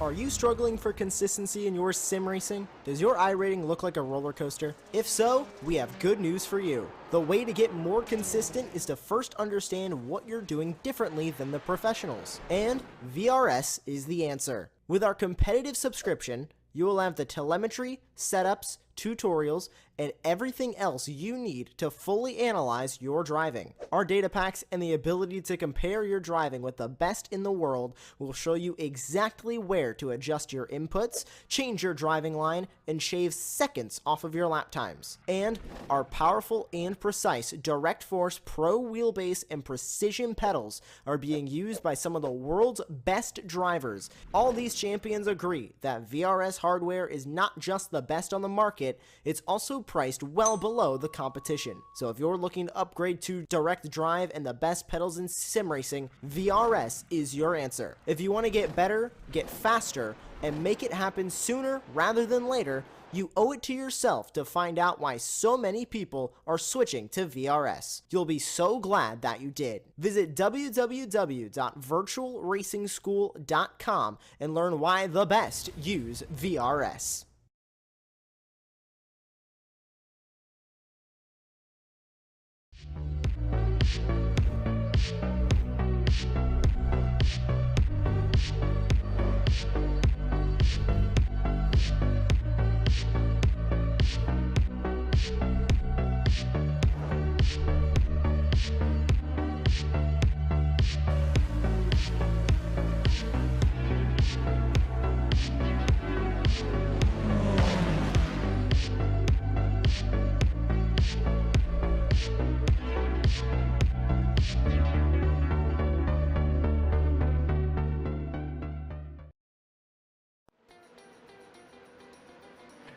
Are you struggling for consistency in your sim racing? Does your iRating look like a roller coaster? If so, we have good news for you. The way to get more consistent is to first understand what you're doing differently than the professionals. And VRS is the answer. With our competitive subscription, you will have the telemetry, setups, tutorials, and everything else you need to fully analyze your driving. Our data packs and the ability to compare your driving with the best in the world will show you exactly where to adjust your inputs, change your driving line, and shave seconds off of your lap times. And our powerful and precise Direct Force Pro wheelbase and precision pedals are being used by some of the world's best drivers. All these champions agree that VRS hardware is not just the best on the market, it's also priced well below the competition. So if you're looking to upgrade to direct drive and the best pedals in sim racing, VRS is your answer. If you want to get better, get faster, and make it happen sooner rather than later, you owe it to yourself to find out why so many people are switching to VRS. You'll be so glad that you did. Visit www.virtualracingschool.com and learn why the best use VRS.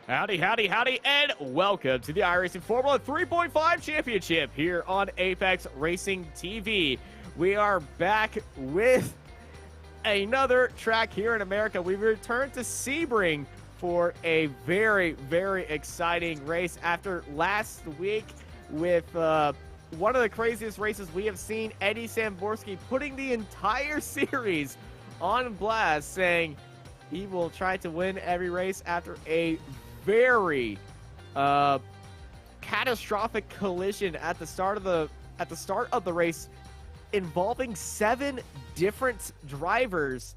Howdy, howdy, howdy, and welcome to the iRacing Formula 3.5 Championship here on Apex Racing TV. We are back with another track here in America. We returned to Sebring for a very, very exciting race after last week with one of the craziest races we have seen, Eddie Samborski putting the entire series on blast, saying he will try to win every race after a very catastrophic collision at the start of the race involving 7 different drivers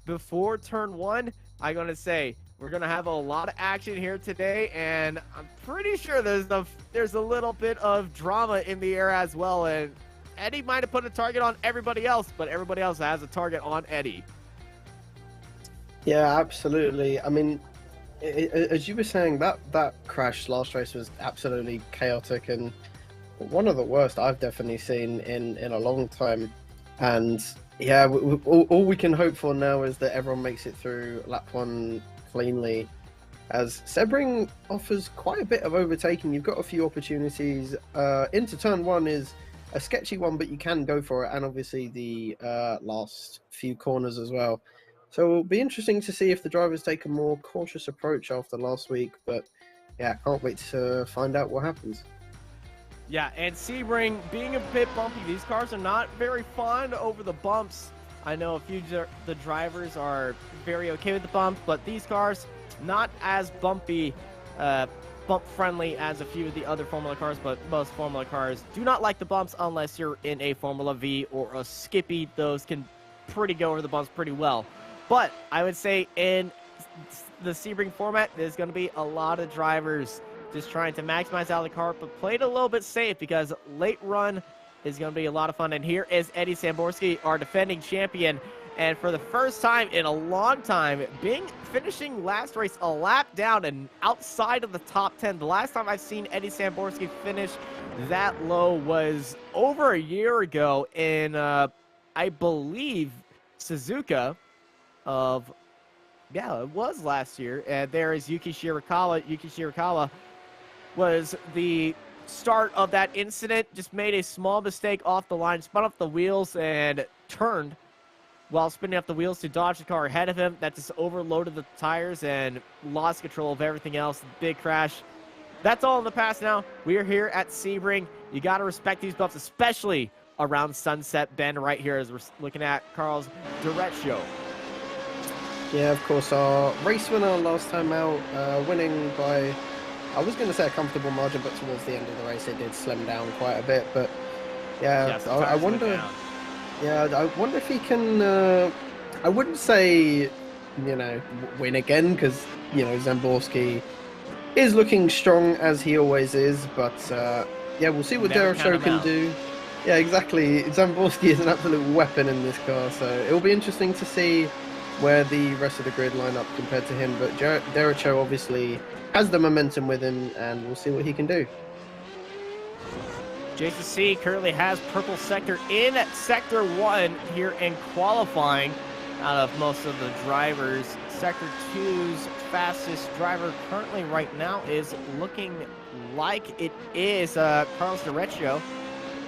before turn 1. I'm gonna say we're gonna have a lot of action here today, and I'm pretty sure there's a little bit of drama in the air as well. And Eddie might have put a target on everybody else, but everybody else has a target on Eddie. Yeah, absolutely. I mean, as you were saying, that crash last race was absolutely chaotic and one of the worst I've definitely seen in a long time. And yeah, all we can hope for now is that everyone makes it through lap 1 cleanly, as Sebring offers quite a bit of overtaking. You've got a few opportunities. Into turn 1 is a sketchy one, but you can go for it, and obviously the last few corners as well. So it'll be interesting to see if the drivers take a more cautious approach after last week, but yeah, can't wait to find out what happens. Yeah, and Sebring being a bit bumpy, these cars are not very fond over the bumps. I know a few the drivers are very okay with the bumps, but these cars not as bumpy, bump friendly as a few of the other Formula cars, but most Formula cars do not like the bumps unless you're in a Formula V or a Skippy. Those can go over the bumps pretty well. But I would say in the Sebring format, there's going to be a lot of drivers just trying to maximize out of the car, but play it a little bit safe because late run is going to be a lot of fun. And here is Eddie Samborski, our defending champion. And for the first time in a long time, finishing last race a lap down and outside of the top 10. The last time I've seen Eddie Samborski finish that low was over a year ago in, I believe, Suzuka. Yeah, it was last year. And there is Yuki Shirakawa. Yuki Shirakawa was the start of that incident. Just made a small mistake off the line, spun off the wheels, and turned while spinning up the wheels to dodge the car ahead of him. That just overloaded the tires and lost control of everything else. Big crash. That's all in the past now. We are here at Sebring. You got to respect these buffs, especially around Sunset Bend right here as we're looking at Carl's direct show. Yeah, of course, our race winner last time out, winning by, I was going to say a comfortable margin, but towards the end of the race it did slim down quite a bit. But yeah, Yes, the I tires went wonder. down. Yeah, I wonder if he can. I wouldn't say, win again because Zamborski is looking strong as he always is. But yeah, we'll see what Never count Derecho him can out. do. Yeah, exactly. Zamborski is an absolute weapon in this car, so it'll be interesting to see where the rest of the grid line up compared to him. But Derecho obviously has the momentum with him, and we'll see what he can do. JCC currently has purple sector in Sector 1 here in qualifying out of most of the drivers. Sector 2's fastest driver currently right now is looking like it is Carlos Derecho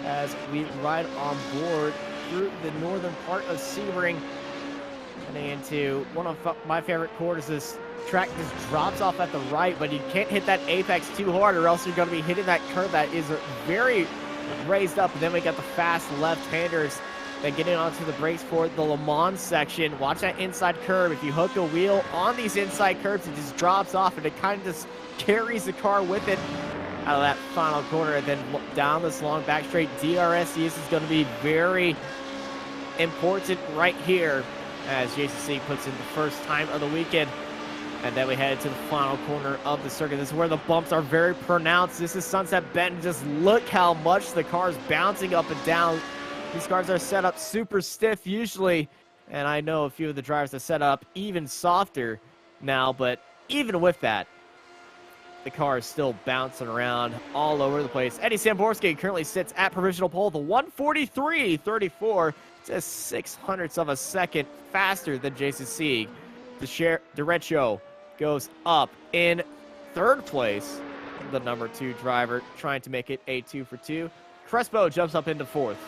as we ride on board through the northern part of Sebring. Heading into one of my favorite corners. This track just drops off at the right, but you can't hit that apex too hard or else you're going to be hitting that curve that is very raised up. And then we got the fast left-handers that get in onto the brakes for the Le Mans section. Watch that inside curve. If you hook a wheel on these inside curves, it just drops off and it kind of just carries the car with it out of that final corner. And then down this long back straight, DRS is going to be very important right here as JCC puts in the first time of the weekend. And then we head to the final corner of the circuit. This is where the bumps are very pronounced. This is Sunset Bend. Just look how much the car is bouncing up and down. These cars are set up super stiff usually. And I know a few of the drivers are set up even softer now. But even with that, the car is still bouncing around all over the place. Eddie Samborski currently sits at provisional pole, the 143.34. Just 600ths of a second faster than JCC. Derecho goes up in third place. The number 2 driver trying to make it a 2 for 2. Crespo jumps up into fourth.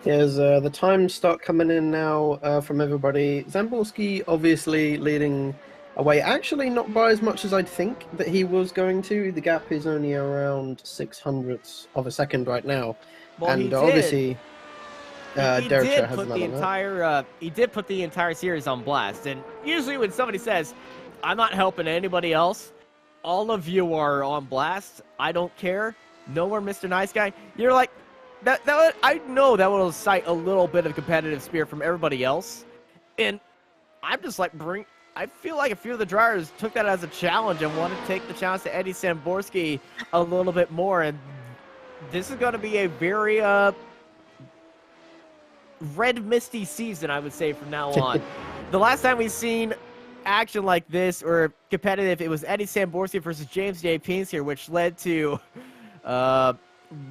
Here's the times start coming in now from everybody. Zamborski obviously leading away. Actually, not by as much as I'd think that he was going to. The gap is only around 600ths of a second right now. Well, and he obviously, he Derecho did has put another the lap. entire he did put the entire series on blast. And usually when somebody says, "I'm not helping anybody else," all of you are on blast. I don't care. No more Mr. Nice Guy. You're like, I know that will cite a little bit of competitive spirit from everybody else, and I'm just like I feel like a few of the drivers took that as a challenge and wanted to take the challenge to Eddie Samborski a little bit more, and this is going to be a very red misty season, I would say, from now on. The last time we've seen action like this or competitive, it was Eddie Samborski versus James J. Pinsker, which led to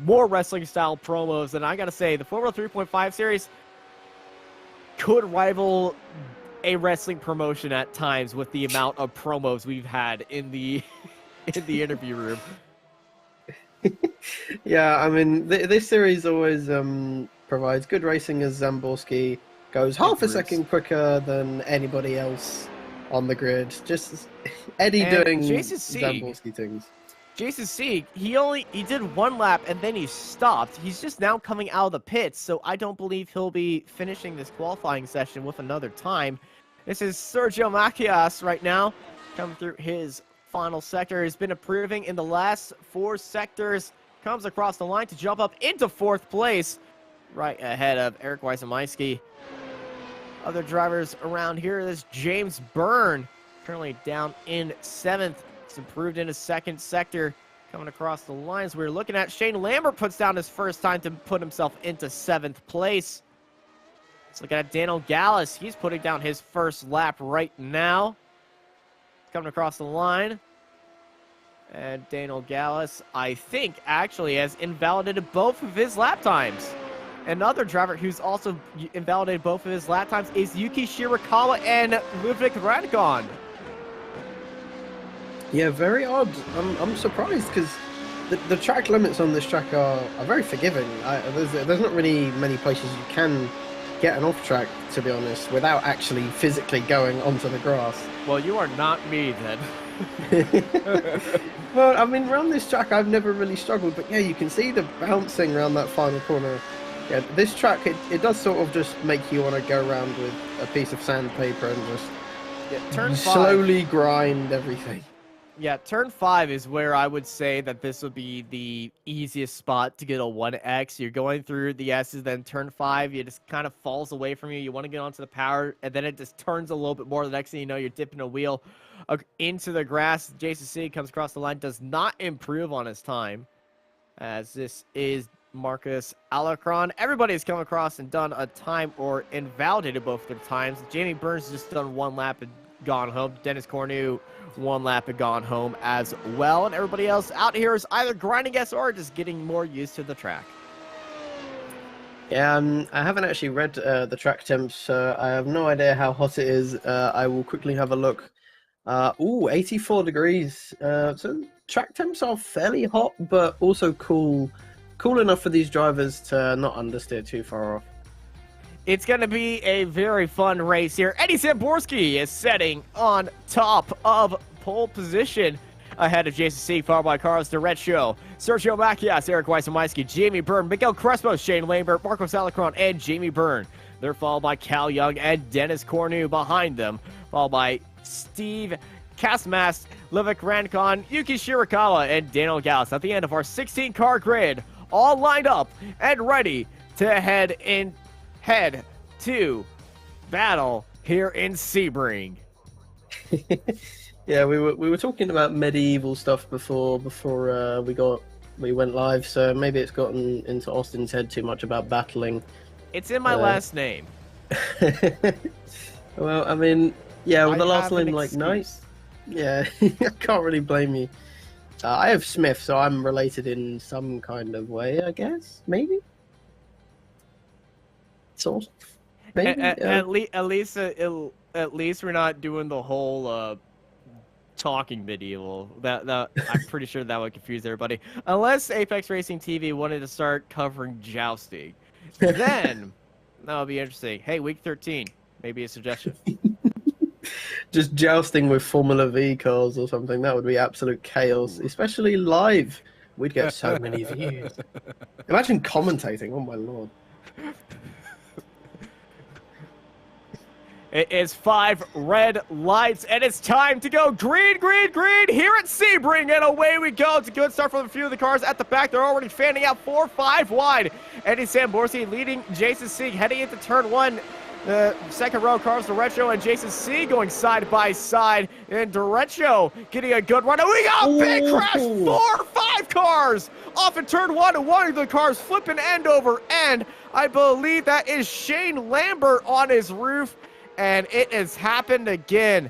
more wrestling style promos. And I gotta say, the Formula 3.5 series could rival a wrestling promotion at times with the amount of promos we've had in the interview room. Yeah, I mean, this series always provides good racing as Zamborski goes half a second quicker than anybody else on the grid. Just Eddie doing Zamborski things. JCC, he did one lap and then he stopped. He's just now coming out of the pits, so I don't believe he'll be finishing this qualifying session with another time. This is Sergio Macias right now, coming through his final sector. He's been improving in the last 4 sectors. Comes across the line to jump up into 4th place, right ahead of Eric Weisemeiski. Other drivers around here, this James Byrne, currently down in 7th. He's improved in his 2nd sector, coming across the lines. We're looking at Shane Lambert puts down his first time to put himself into 7th place. Let's look at Daniel Gallus. He's putting down his first lap right now. Coming across the line. And Daniel Gallus, I think, actually has invalidated both of his lap times. Another driver who's also invalidated both of his lap times is Yuki Shirakawa and Ludwig Radgon. Yeah, very odd. I'm surprised because the track limits on this track are very forgiving. There's not really many places you can get an off track, to be honest, without actually physically going onto the grass. Well, you are not me then. Well, I mean, around this track I've never really struggled, but yeah, you can see the bouncing around that final corner Yeah, this track, it does sort of just make you want to go around with a piece of sandpaper and just Turn 5. slowly grind everything. Yeah, turn 5 is where I would say that this would be the easiest spot to get a 1x. You're going through the S's, then turn 5, it just kind of falls away from you. You want to get onto the power, and then it just turns a little bit more. The next thing you know, you're dipping a wheel into the grass. Jason C comes across the line, does not improve on his time, as this is Marcus Alacron. Everybody has come across and done a time or invalidated both their times. Jamie Burns just done 1 lap and gone home. Dennis Cornu 1 lap and gone home as well. And everybody else out here is either grinding us or just getting more used to the track. Yeah, I haven't actually read the track temps, so I have no idea how hot it is. I will quickly have a look. 84 degrees. So track temps are fairly hot, but also cool enough for these drivers to not understeer too far off. It's going to be a very fun race here. Eddie Samborski is setting on top of pole position ahead of Jason C, followed by Carlos Derecho, Sergio Macias, Eric Weissemaisky, Jamie Byrne, Miguel Crespo, Shane Lambert, Marcos Alacron, and Jamie Byrne. They're followed by Cal Young and Dennis Cornu behind them, followed by Steve Kasmast, Livik Rancon, Yuki Shirakawa, and Daniel Gauss at the end of our 16-car grid, all lined up and ready to head to battle here in Sebring. Yeah, we were talking about medieval stuff before we went live, so maybe it's gotten into Austin's head too much about battling. It's in my last name. Well, I mean, yeah, with the last have an name like excuse. nice. Yeah, I can't really blame you. I have Smith, so I'm related in some kind of way, I guess. Maybe. Sort of. Maybe. At least we're not doing the whole talking medieval. That I'm pretty sure that would confuse everybody. Unless Apex Racing TV wanted to start covering jousting, then that would be interesting. Hey, week 13, maybe a suggestion. Just jousting with Formula V cars or something, that would be absolute chaos, especially live. We'd get so many views. Imagine commentating, oh my lord. It is 5 red lights, and it's time to go green, green, green here at Sebring, and away we go. It's a good start for a few of the cars at the back. They're already fanning out 4-5 wide. Eddie Samborski leading Jason C heading into turn 1. The second row, Carlos Derecho and Jason C going side by side, and Derecho getting a good run. And we got a big crash, 4 or 5 cars off in turn 1, and one of the cars flipping end over end. I believe that is Shane Lambert on his roof. And it has happened again.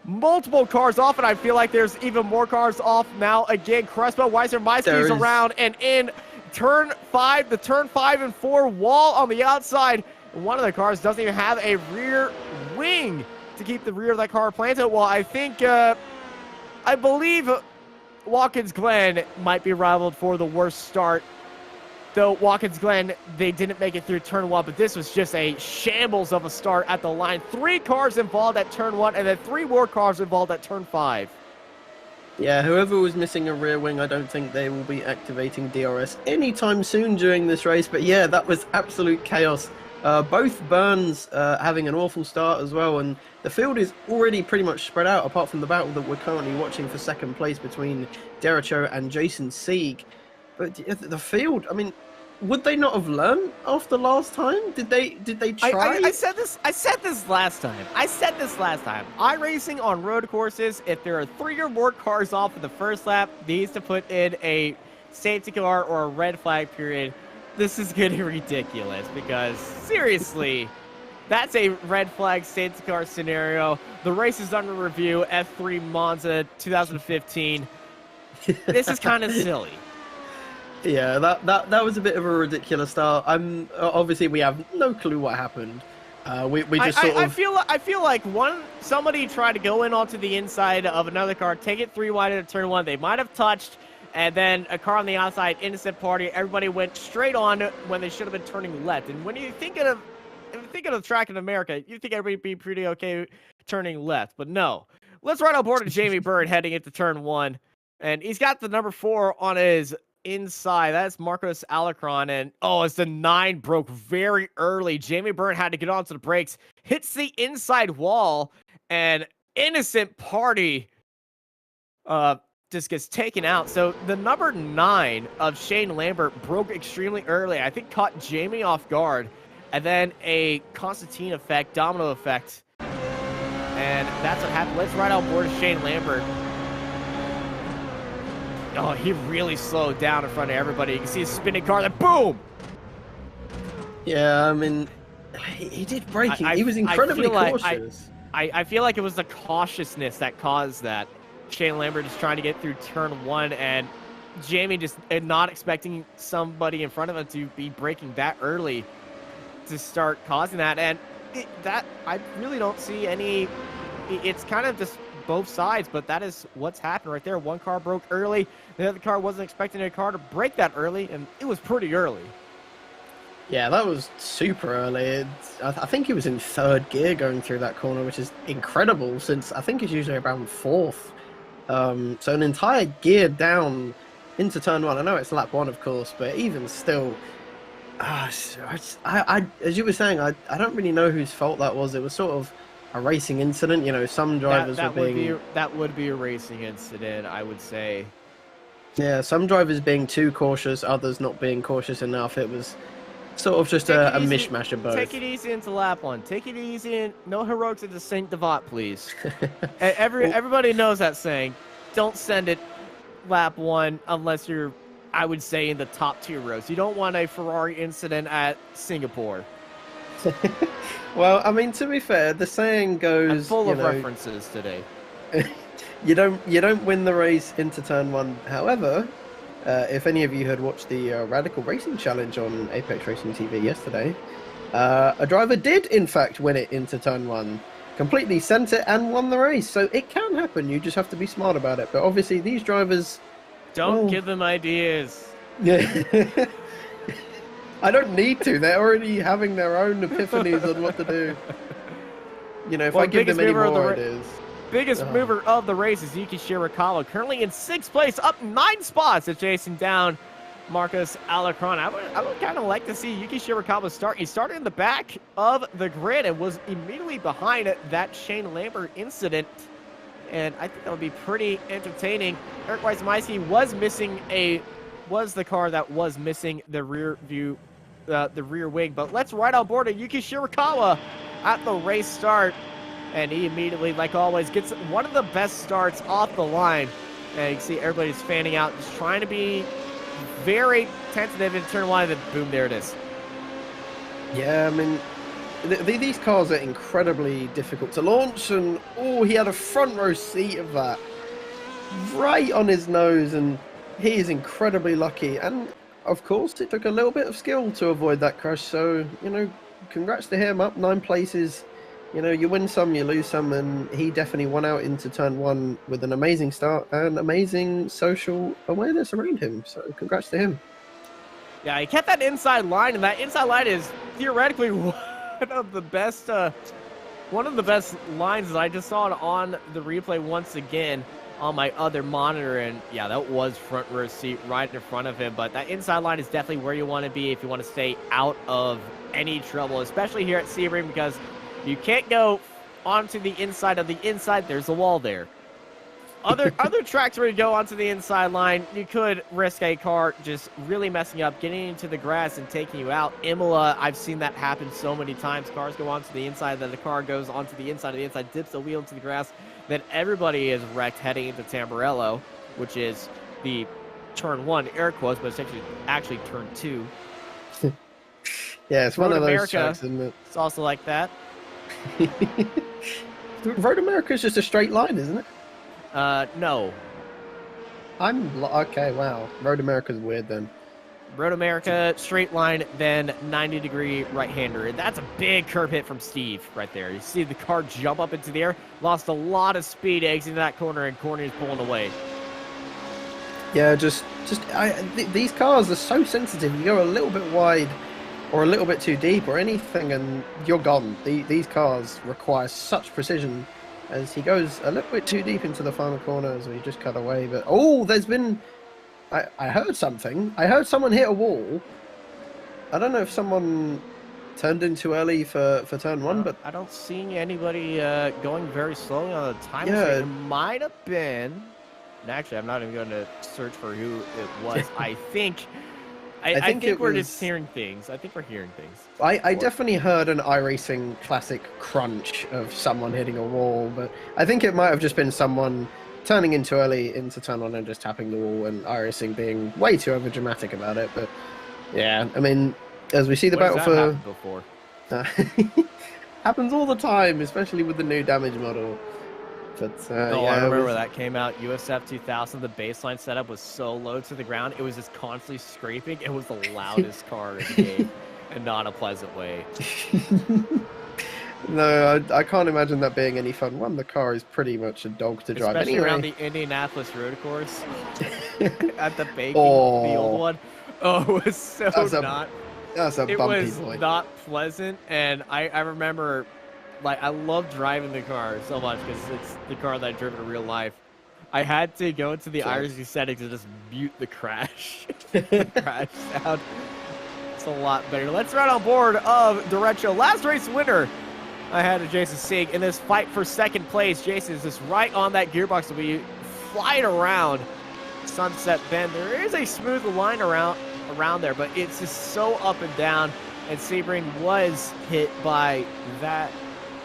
Multiple cars off, and I feel like there's even more cars off now. Again, Crespo, Weissemaisky is around, and in turn 5, the turn 5 and 4 wall on the outside. One of the cars doesn't even have a rear wing to keep the rear of that car planted. Well, I think, I believe Watkins Glen might be rivaled for the worst start. Though Watkins Glen, they didn't make it through turn 1, but this was just a shambles of a start at the line. 3 cars involved at turn 1, and then 3 more cars involved at turn 5. Yeah, whoever was missing a rear wing, I don't think they will be activating DRS anytime soon during this race. But yeah, that was absolute chaos. Both Burns having an awful start as well, and the field is already pretty much spread out, apart from the battle that we're currently watching for second place between Derecho and Jason Sieg. But the field, I mean, would they not have learned after last time? Did they try? I said this last time. iRacing on road courses, if there are 3 or more cars off in the first lap, needs to put in a safety car or a red flag period. This is getting ridiculous because, seriously, that's a red flag safety car scenario. The race is under review, F3 Monza 2015. This is kind of silly. Yeah, that was a bit of a ridiculous start. Obviously we have no clue what happened. We just sort of. I feel like somebody tried to go in onto the inside of another car, take it 3 wide into turn 1. They might have touched, and then a car on the outside, innocent party. Everybody went straight on when they should have been turning left. And when you think of the track in America, you think everybody would be pretty okay turning left, but no. Let's ride on board to Jamie Byrne heading into turn 1, and he's got the number 4 on his inside. That's Marcos Alarcon, and oh, it's the 9 broke very early. Jamie Byrne had to get onto the brakes, hits the inside wall, and Innocent Party just gets taken out. So the number 9 of Shane Lambert broke extremely early. I think caught Jamie off guard, and then a Constantine effect, domino effect, and that's what happened. Let's ride on board Shane Lambert. Oh, he really slowed down in front of everybody. You can see his spinning car, then boom! Yeah, I mean, he did braking. He was incredibly cautious. I feel like it was the cautiousness that caused that. Shane Lambert just trying to get through turn 1, and Jamie just not expecting somebody in front of him to be braking that early to start causing that. And that I really don't see any. It's kind of just both sides, but that is what's happened right there. One car broke early. The other car wasn't expecting a car to break that early, and it was pretty early. Yeah, that was super early. I think he was in 3rd gear going through that corner, which is incredible since I think it's usually around 4th. So an entire gear down into turn 1. I know it's lap 1, of course, but even still, as you were saying, I don't really know whose fault that was. It was sort of a racing incident. You know, some drivers that would be a racing incident, I would say. Yeah, some drivers being too cautious, others not being cautious enough. It was sort of just a mishmash of both. Take it easy into lap 1. Take it easy. No heroics into Saint Devat, please. Everybody knows that saying. Don't send it lap 1 unless you're, I would say, in the top 2 rows. You don't want a Ferrari incident at Singapore. Well, I mean, to be fair, the saying goes, I'm full of references today. you don't win the race into turn 1. However, if any of you had watched the Radical Racing Challenge on Apex Racing TV yesterday, a driver did in fact win it into turn 1, completely sent it and won the race. So it can happen. You just have to be smart about it. But obviously, these drivers don't give them ideas. Yeah. I don't need to. They're already having their own epiphanies on what to do. You know, if I give them any more ideas. Biggest mover of the race is Yuki Shirakawa, currently in 6th place, up 9 spots, at chasing down Marcos Alarcon. I would kind of like to see Yuki Shirakawa start. He started in the back of the grid and was immediately behind that Shane Lambert incident, and I think that would be pretty entertaining. Eric Weissmeisky was the car that was missing the rear view, the rear wing. But let's ride on board a Yuki Shirakawa at the race start. And he immediately, like always, gets one of the best starts off the line. And you can see everybody's fanning out, just trying to be very tentative in turn 1, and then boom, there it is. Yeah, I mean, these cars are incredibly difficult to launch, and he had a front row seat of that right on his nose, and he is incredibly lucky. And of course, it took a little bit of skill to avoid that crash. So, you know, congrats to him, up 9 places. You know, you win some, you lose some, and he definitely won out into turn 1 with an amazing start and amazing social awareness around him. So congrats to him. Yeah, he kept that inside line, and that inside line is theoretically one of the best lines that I just saw it on the replay once again on my other monitor. And yeah, that was front row seat right in front of him. But that inside line is definitely where you want to be if you want to stay out of any trouble, especially here at Sebring, because you can't go onto the inside of the inside. There's a wall there. Other tracks where you go onto the inside line, you could risk a car just really messing up, getting into the grass and taking you out. Imola, I've seen that happen so many times. Cars go onto the inside, then the car goes onto the inside of the inside, dips the wheel into the grass. Then everybody is wrecked heading into Tamburello, which is the turn 1 air quotes, but it's actually turn 2. Yeah, it's one of those tracks, isn't it? It's also like that. Road America is just a straight line, isn't it? No. Okay, wow. Road America's weird then. Road America, straight line, then 90-degree right-hander. And that's a big curb hit from Steve right there. You see the car jump up into the air, lost a lot of speed exiting that corner, and Corny is pulling away. Yeah, these cars are so sensitive. You go a little bit wide or a little bit too deep or anything, and you're gone. These cars require such precision. As he goes a little bit too deep into the final corner, as we just cut away. But there's been I heard something. I heard someone hit a wall. I don't know if someone turned in too early for turn one, but I don't see anybody going very slowly on the time Yeah. stream. It might have been. And actually, I'm not even going to search for who it was. I think it we're was- just hearing things. I think we're hearing things. I definitely heard an iRacing classic crunch of someone hitting a wall, but I think it might have just been someone turning in too early into turn one and just tapping the wall, and iRacing being way too overdramatic about it. But yeah, I mean, as we see the Where's battle that happened before? happens all the time, especially with the new damage model. But Oh, yeah, I it remember was- that came out. USF 2000, the baseline setup was so low to the ground. It was just constantly scraping. It was the loudest car in the game, and not a pleasant way. No, I can't imagine that being any fun. One, the car is pretty much a dog to drive. Especially Anyway, around the Indianapolis road course at the baking, Oh. the old one. Oh, it was so That's a not. that's a It bumpy was boy. not pleasant, and I remember, like, I love driving the car so much because it's the car that I driven in real life. I had to go into the Flex. iRacing settings and just mute the crash. The crash sound. It's a lot better. Let's ride on board of Derecho. Last race winner I had a Jason Sieg in this fight for second place. Jason is just right on that gearbox, so we fly it around Sunset Bend. There is a smooth line around there, but it's just so up and down. And Sebring was hit by that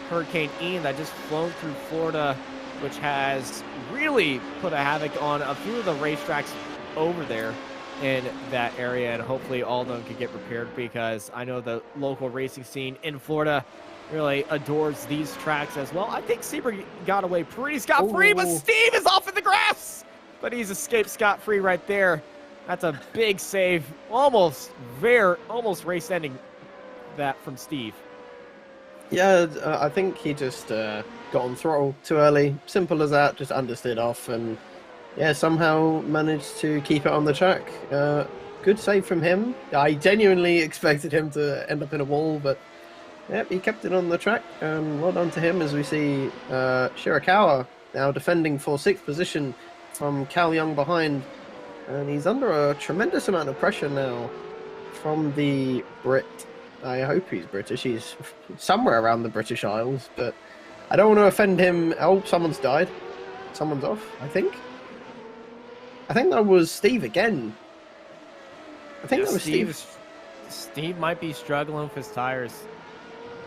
Hurricane Ian that just flown through Florida, which has really put a havoc on a few of the racetracks over there in that area, and hopefully all of them can get repaired, because I know the local racing scene in Florida really adores these tracks as well. I think Sebring got away pretty scot-free, but Ooh. Steve is off in the grass! But he's escaped scot-free right there. That's a big save. Almost race-ending that from Steve. Yeah, I think he just got on throttle too early. Simple as that. Just understeered off, and yeah, somehow managed to keep it on the track. Good save from him. I genuinely expected him to end up in a wall, but yep, he kept it on the track. Well done to him, as we see Shirakawa now defending for 6th position from Cal Young behind. And he's under a tremendous amount of pressure now from the Brit. I hope he's British. He's somewhere around the British Isles, but I don't want to offend him. Oh, someone's died. Someone's off, I think. I think that was Steve again. I think that was Steve. Steve might be struggling with his tires.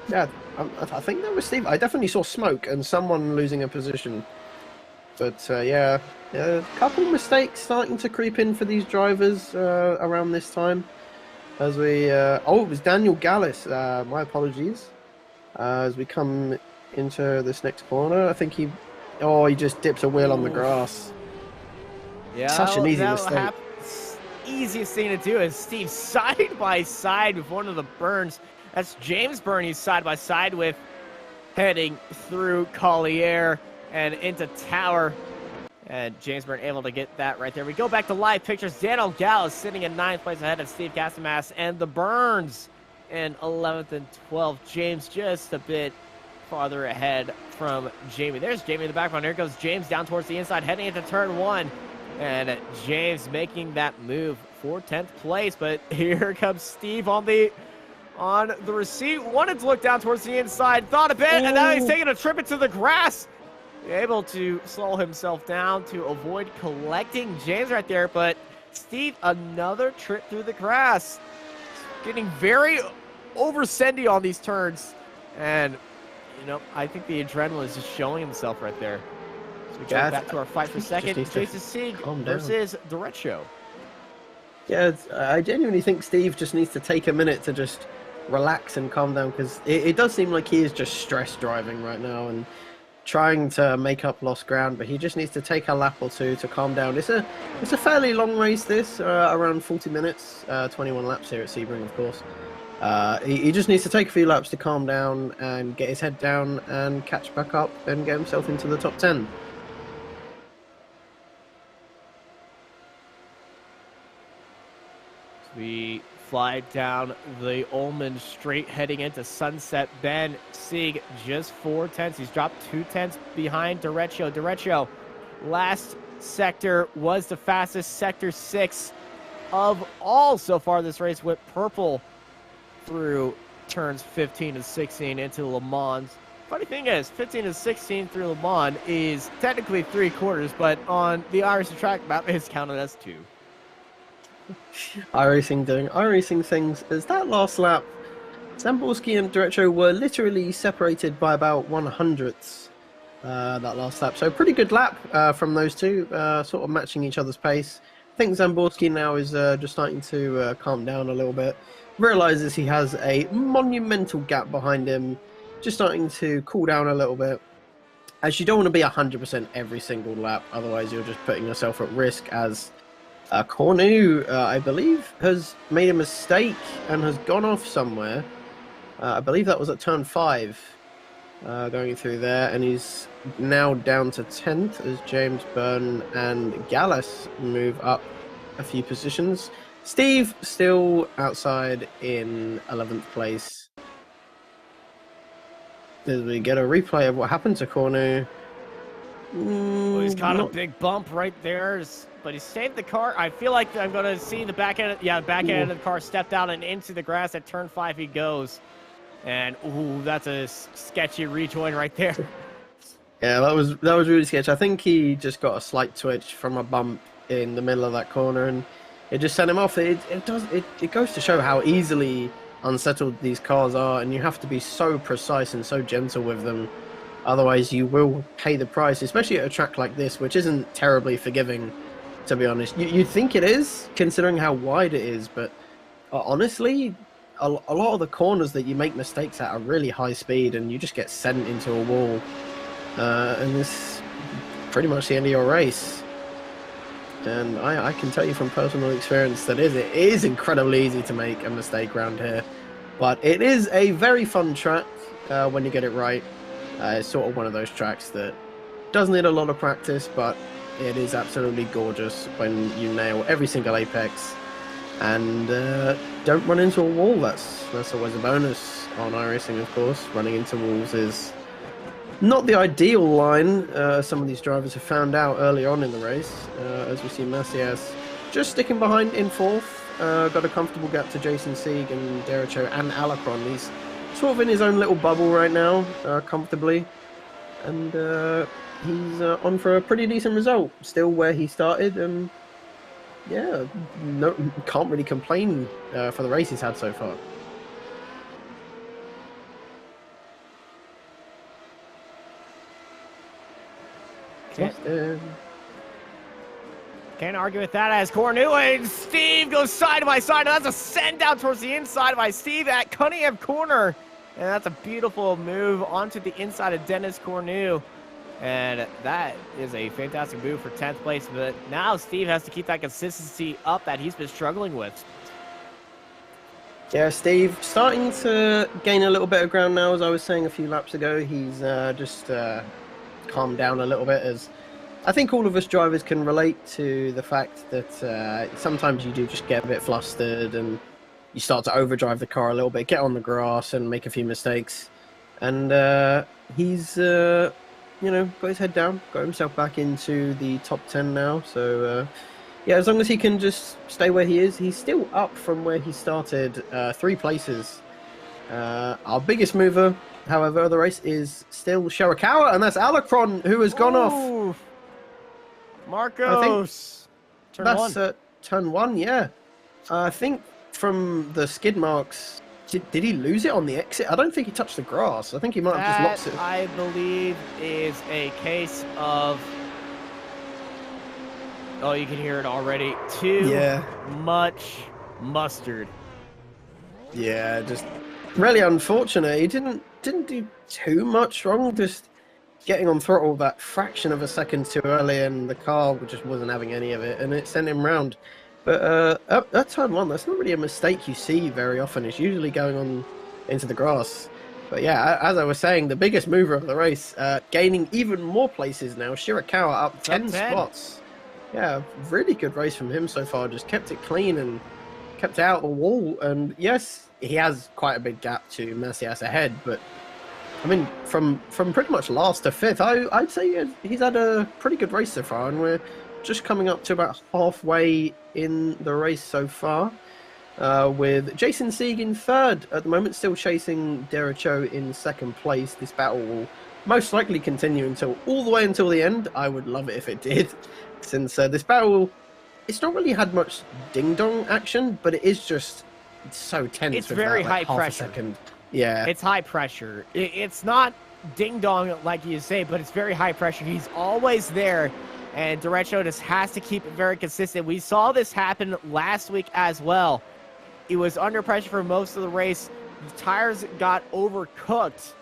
Yeah, I think that was Steve. I definitely saw smoke and someone losing a position. But yeah, a couple mistakes starting to creep in for these drivers around this time. As we, oh, it was Daniel Gallis. My apologies. As we come into this next corner, I think he just dips a wheel on the grass. Yeah, Such an easy that'll mistake. happen. Easiest thing to do is Steve side by side with one of the Burns. That's James Byrne he's side by side with, heading through Collier and into Tower. And James Byrne able to get that right there. We go back to live pictures. Daniel Gallo sitting in 9th place ahead of Steve Castamass, and the Burns in 11th and 12th. James just a bit farther ahead from Jamie. There's Jamie in the background. Here goes James down towards the inside, heading into turn 1. And James making that move for 10th place. But here comes Steve on the receipt. Wanted to look down towards the inside, thought a bit, and now he's taking a trip into the grass. Able to slow himself down to avoid collecting James right there. But Steve, another trip through the grass. Getting very over-sendy on these turns. And, you know, I think the adrenaline is just showing himself right there. So we go back to our fight for second. needs to Jason Sieg calm down. versus Derecho. Yeah, I genuinely think Steve just needs to take a minute to just relax and calm down, because it does seem like he is just stress driving right now and trying to make up lost ground, but he just needs to take a lap or two to calm down. It's a fairly long race, this, around 40 minutes, 21 laps here at Sebring, of course. He just needs to take a few laps to calm down and get his head down and catch back up and get himself into the top 10. We fly down the Ullman Straight heading into Sunset Bend. Sieg just 4 tenths. He's dropped 2 tenths behind Derecho. Derecho, last sector was the fastest. Sector 6 of all so far this race went purple through turns 15 and 16 into Le Mans. Funny thing is, 15 and 16 through Le Mans is technically 3/4, but on the iRacing track map, it's counted as 2. iRacing doing iRacing things. As that last lap, Zamborski and Derecho were literally separated by about 1/100th that last lap. So pretty good lap from those two, sort of matching each other's pace. I think Zamborski now is just starting to calm down a little bit. Realizes he has a monumental gap behind him, just starting to cool down a little bit. As you don't want to be 100% every single lap, otherwise you're just putting yourself at risk. As Cornu, I believe, has made a mistake and has gone off somewhere. I believe that was at turn 5, going through there, and he's now down to 10th as James Byrne and Gallus move up a few positions. Steve still outside in 11th place. As we get a replay of what happened to Cornu. Well, he's caught a big bump right there, but he saved the car. I feel like I'm going to see the back end. Yeah, the back end of the car stepped out and into the grass. At turn 5 he goes. And, ooh, that's a sketchy rejoin right there. Yeah, that was really sketchy. I think he just got a slight twitch from a bump in the middle of that corner, and it just sent him off. It goes to show how easily unsettled these cars are, and you have to be so precise and so gentle with them. Otherwise, you will pay the price, especially at a track like this, which isn't terribly forgiving, to be honest. You'd think it is, considering how wide it is, but honestly, a lot of the corners that you make mistakes at are really high speed, and you just get sent into a wall. And this is pretty much the end of your race. And I can tell you from personal experience that it is incredibly easy to make a mistake around here. But it is a very fun track when you get it right. It's sort of one of those tracks that does need a lot of practice, but it is absolutely gorgeous when you nail every single apex and don't run into a wall. That's always a bonus on iRacing, of course. Running into walls is not the ideal line. Some of these drivers have found out early on in the race, as we see Macias just sticking behind in 4th. Got a comfortable gap to Jason Sieg and Derecho and Alacron. He's sort of in his own little bubble right now, comfortably, and he's on for a pretty decent result. Still where he started, and yeah, can't really complain for the race he's had so far. Can't argue with that as Cornu and Steve goes side by side. That's a send down towards the inside by Steve at Cunningham Corner. And that's a beautiful move onto the inside of Dennis Cornu. And that is a fantastic move for 10th place. But now Steve has to keep that consistency up that he's been struggling with. Yeah, Steve starting to gain a little bit of ground now. As I was saying a few laps ago, he's just calmed down a little bit, as I think all of us drivers can relate to the fact that sometimes you do just get a bit flustered and you start to overdrive the car a little bit, get on the grass and make a few mistakes. And he's, got his head down, got himself back into the top 10 now. So, yeah, as long as he can just stay where he is, he's still up from where he started, 3 places. Our biggest mover, however, of the race is still Shirakawa, and that's Alacron, who has gone off. Marcos. That's turn 1, yeah. I think from the skid marks, did he lose it on the exit? I don't think he touched the grass. I think he might have just lost it. I believe is a case of... Oh, you can hear it already. Too much mustard. Yeah, just really unfortunate. He didn't do too much wrong, just getting on throttle that fraction of a second too early, and the car just wasn't having any of it, and it sent him round. But at turn 1, that's not really a mistake you see very often. It's usually going on into the grass. But yeah, as I was saying, the biggest mover of the race, gaining even more places now. Shirakawa up 10 spots. Yeah, really good race from him so far. Just kept it clean and kept it out of the wall. And yes, he has quite a big gap to Macias ahead, but I mean, from pretty much last to 5th, I'd say he's had a pretty good race so far, and we're just coming up to about halfway in the race so far, with Jason Sieg in third at the moment, still chasing Derecho in second place. This battle will most likely continue all the way until the end. I would love it if it did, since this battle, it's not really had much ding-dong action, but it is just so tense. It's with very that, like, high half a pressure. second. Yeah. It's high pressure. It's not ding-dong like you say, but it's very high pressure. He's always there, and Derecho just has to keep it very consistent. We saw this happen last week as well. He was under pressure for most of the race. The tires got overcooked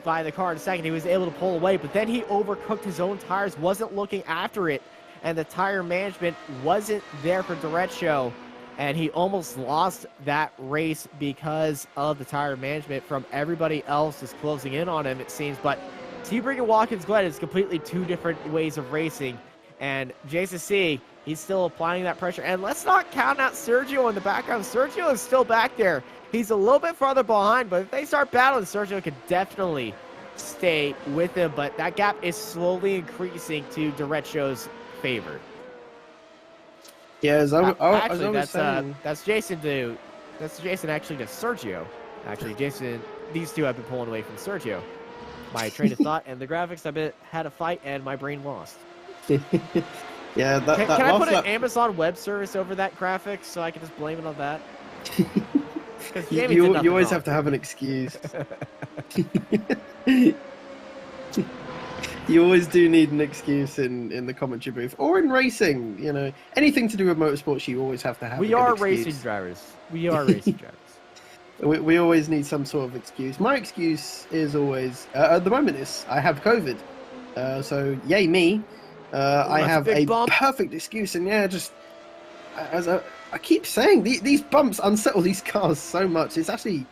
by the car in second. He was able to pull away, but then he overcooked his own tires, wasn't looking after it, and the tire management wasn't there for Derecho, and he almost lost that race because of the tire management from everybody else just closing in on him, it seems. But Sebring and Watkins Glen is completely two different ways of racing, and Jason C, he's still applying that pressure. And let's not count out Sergio in the background. Sergio is still back there. He's a little bit farther behind, but if they start battling, Sergio could definitely stay with him. But that gap is slowly increasing to Derecho's favor. Yeah, as I Actually, was saying, that's Jason actually to Sergio. Actually, Jason, these two have been pulling away from Sergio. My train of thought and the graphics had a fight, and my brain lost. yeah, Can I put an Amazon Web Service over that graphic so I can just blame it on that? You always have to have an excuse. You always do need an excuse in the commentary booth or in racing. You know, anything to do with motorsports, you always have to have. We are racing drivers. We are racing drivers. We always need some sort of excuse. My excuse is always at the moment is I have COVID. So yay me. I have a perfect excuse, and yeah, just as I keep saying, these bumps unsettle these cars so much. It's actually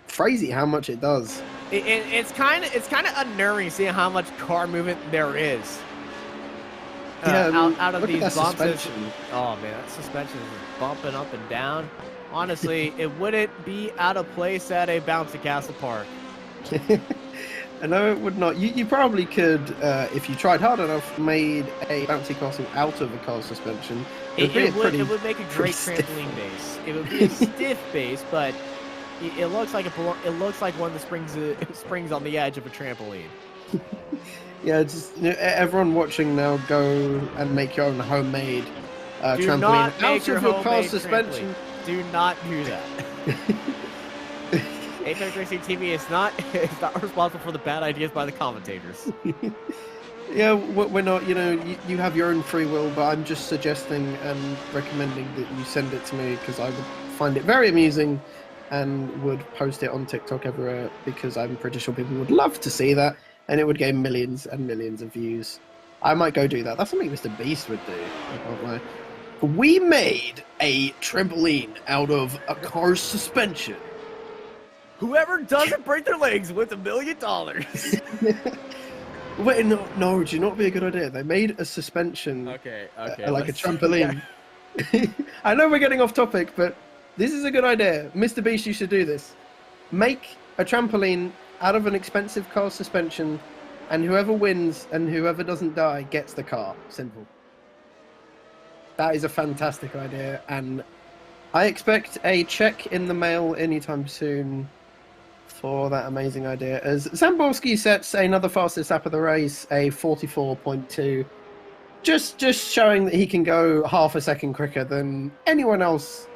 crazy how much it does. It's kind of unnerving seeing how much car movement there is. Out of these bumps. Oh man, that suspension is bumping up and down. Honestly, it wouldn't be out of place at a bouncy castle park. No, it would not. You probably could, if you tried hard enough, made a bouncy castle out of a car suspension. It would make a great trampoline base. It would be a stiff base, but it looks like one that springs on the edge of a trampoline. Yeah, just everyone watching now, go and make your own homemade trampoline out of your car suspension. Do not do that. Apex Racing TV is not responsible for the bad ideas by the commentators. Yeah, we're not. You know, you have your own free will, but I'm just suggesting and recommending that you send it to me because I would find it very amusing and would post it on TikTok everywhere because I'm pretty sure people would love to see that and it would gain millions and millions of views. I might go do that. That's something Mr. Beast would do. I can't lie. We made a trampoline out of a car's suspension. Whoever doesn't break their legs wins $1 million. Wait, no, do you not be a good idea? They made a suspension, okay, like a trampoline. Yeah. I know we're getting off topic, but this is a good idea. Mr. Beast, you should do this. Make a trampoline out of an expensive car suspension, and whoever wins and whoever doesn't die gets the car. Simple. That is a fantastic idea, and I expect a check in the mail anytime soon for that amazing idea. As Zamborski sets another fastest lap of the race, a 44.2, just showing that he can go half a second quicker than anyone else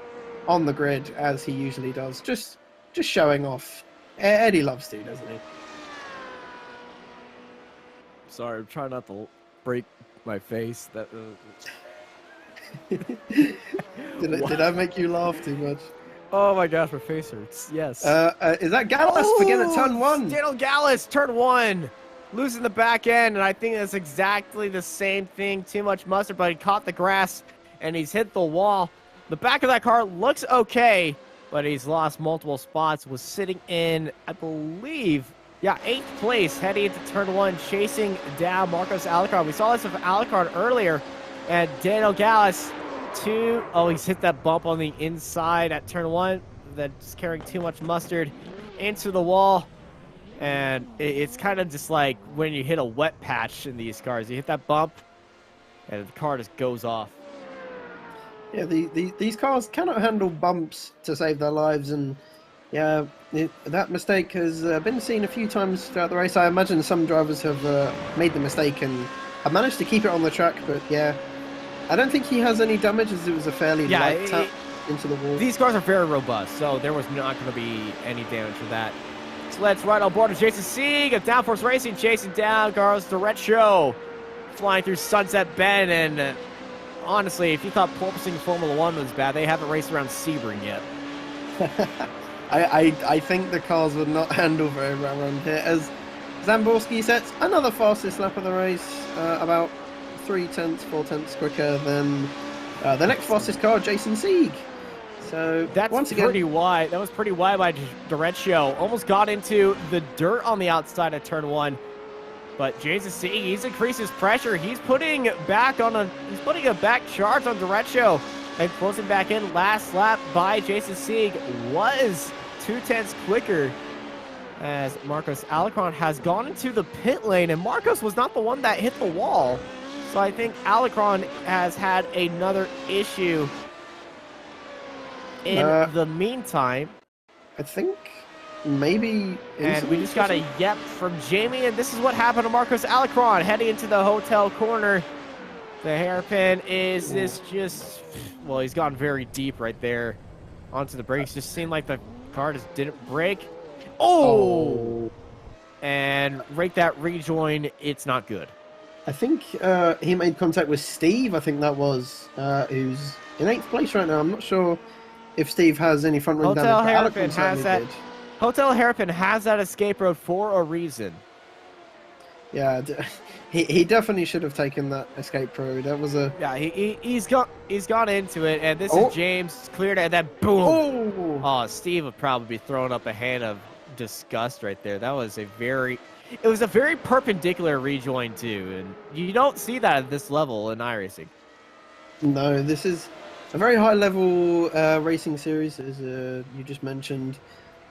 on the grid, as he usually does. Just showing off. Eddie loves to, doesn't he? Sorry, I'm trying not to break my face. That. Did I make you laugh too much? Oh my gosh, my face hurts. Yes. Is that Gallus again at turn 1? Daniel Gallus, turn 1. Losing the back end, and I think that's exactly the same thing. Too much mustard, but he caught the grass, and he's hit the wall. The back of that car looks okay, but he's lost multiple spots. Was sitting in, I believe, 8th place heading into turn 1, chasing down Marcos Alucard. We saw this with Alucard earlier, and Daniel Gallus, he's hit that bump on the inside at turn 1. That's carrying too much mustard into the wall. And it's kind of just like when you hit a wet patch in these cars. You hit that bump, and the car just goes off. Yeah, these cars cannot handle bumps to save their lives, and yeah, that mistake has been seen a few times throughout the race. I imagine some drivers have made the mistake and have managed to keep it on the track, but yeah, I don't think he has any damage as it was a fairly light tap into the wall. These cars are very robust, so there was not going to be any damage for that. So let's right on board with Jason Sieg of Downforce Racing, chasing down Carlos Derecho, flying through Sunset Bend. And honestly, if you thought porpoising Formula 1 was bad, they haven't raced around Sebring yet. I think the cars would not handle very well around here, as Zamborski sets another fastest lap of the race, about 4/10 quicker than the next fastest car, Jason Sieg. So that's once again, pretty wide. That was pretty wide by Derecho. Almost got into the dirt on the outside of turn 1. But Jason Sieg, he's increased his pressure. He's putting a back charge on Derecho and closing back in. Last lap by Jason Sieg was 0.2 quicker, as Marcos Alicron has gone into the pit lane, and Marcos was not the one that hit the wall. So I think Alicron has had another issue in the meantime. I think maybe. And we just got a yep from Jamie, and this is what happened to Marcos Alicron heading into the hotel corner. The hairpin is this just, well, he's gone very deep right there onto the brakes. Just seemed like the car just didn't brake. Oh! And rake that rejoin, it's not good. I think he made contact with Steve, I think that was, who's in 8th place right now. I'm not sure if Steve has any front wing damage. Hotel Hairpin has that escape road for a reason. Yeah, he definitely should have taken that escape road. That was a... Yeah, he's gone into it, and this is James cleared, and then boom! Oh, Steve would probably be throwing up a hand of disgust right there. That was a very perpendicular rejoin too, and you don't see that at this level in iRacing. No, this is a very high level racing series, as you just mentioned.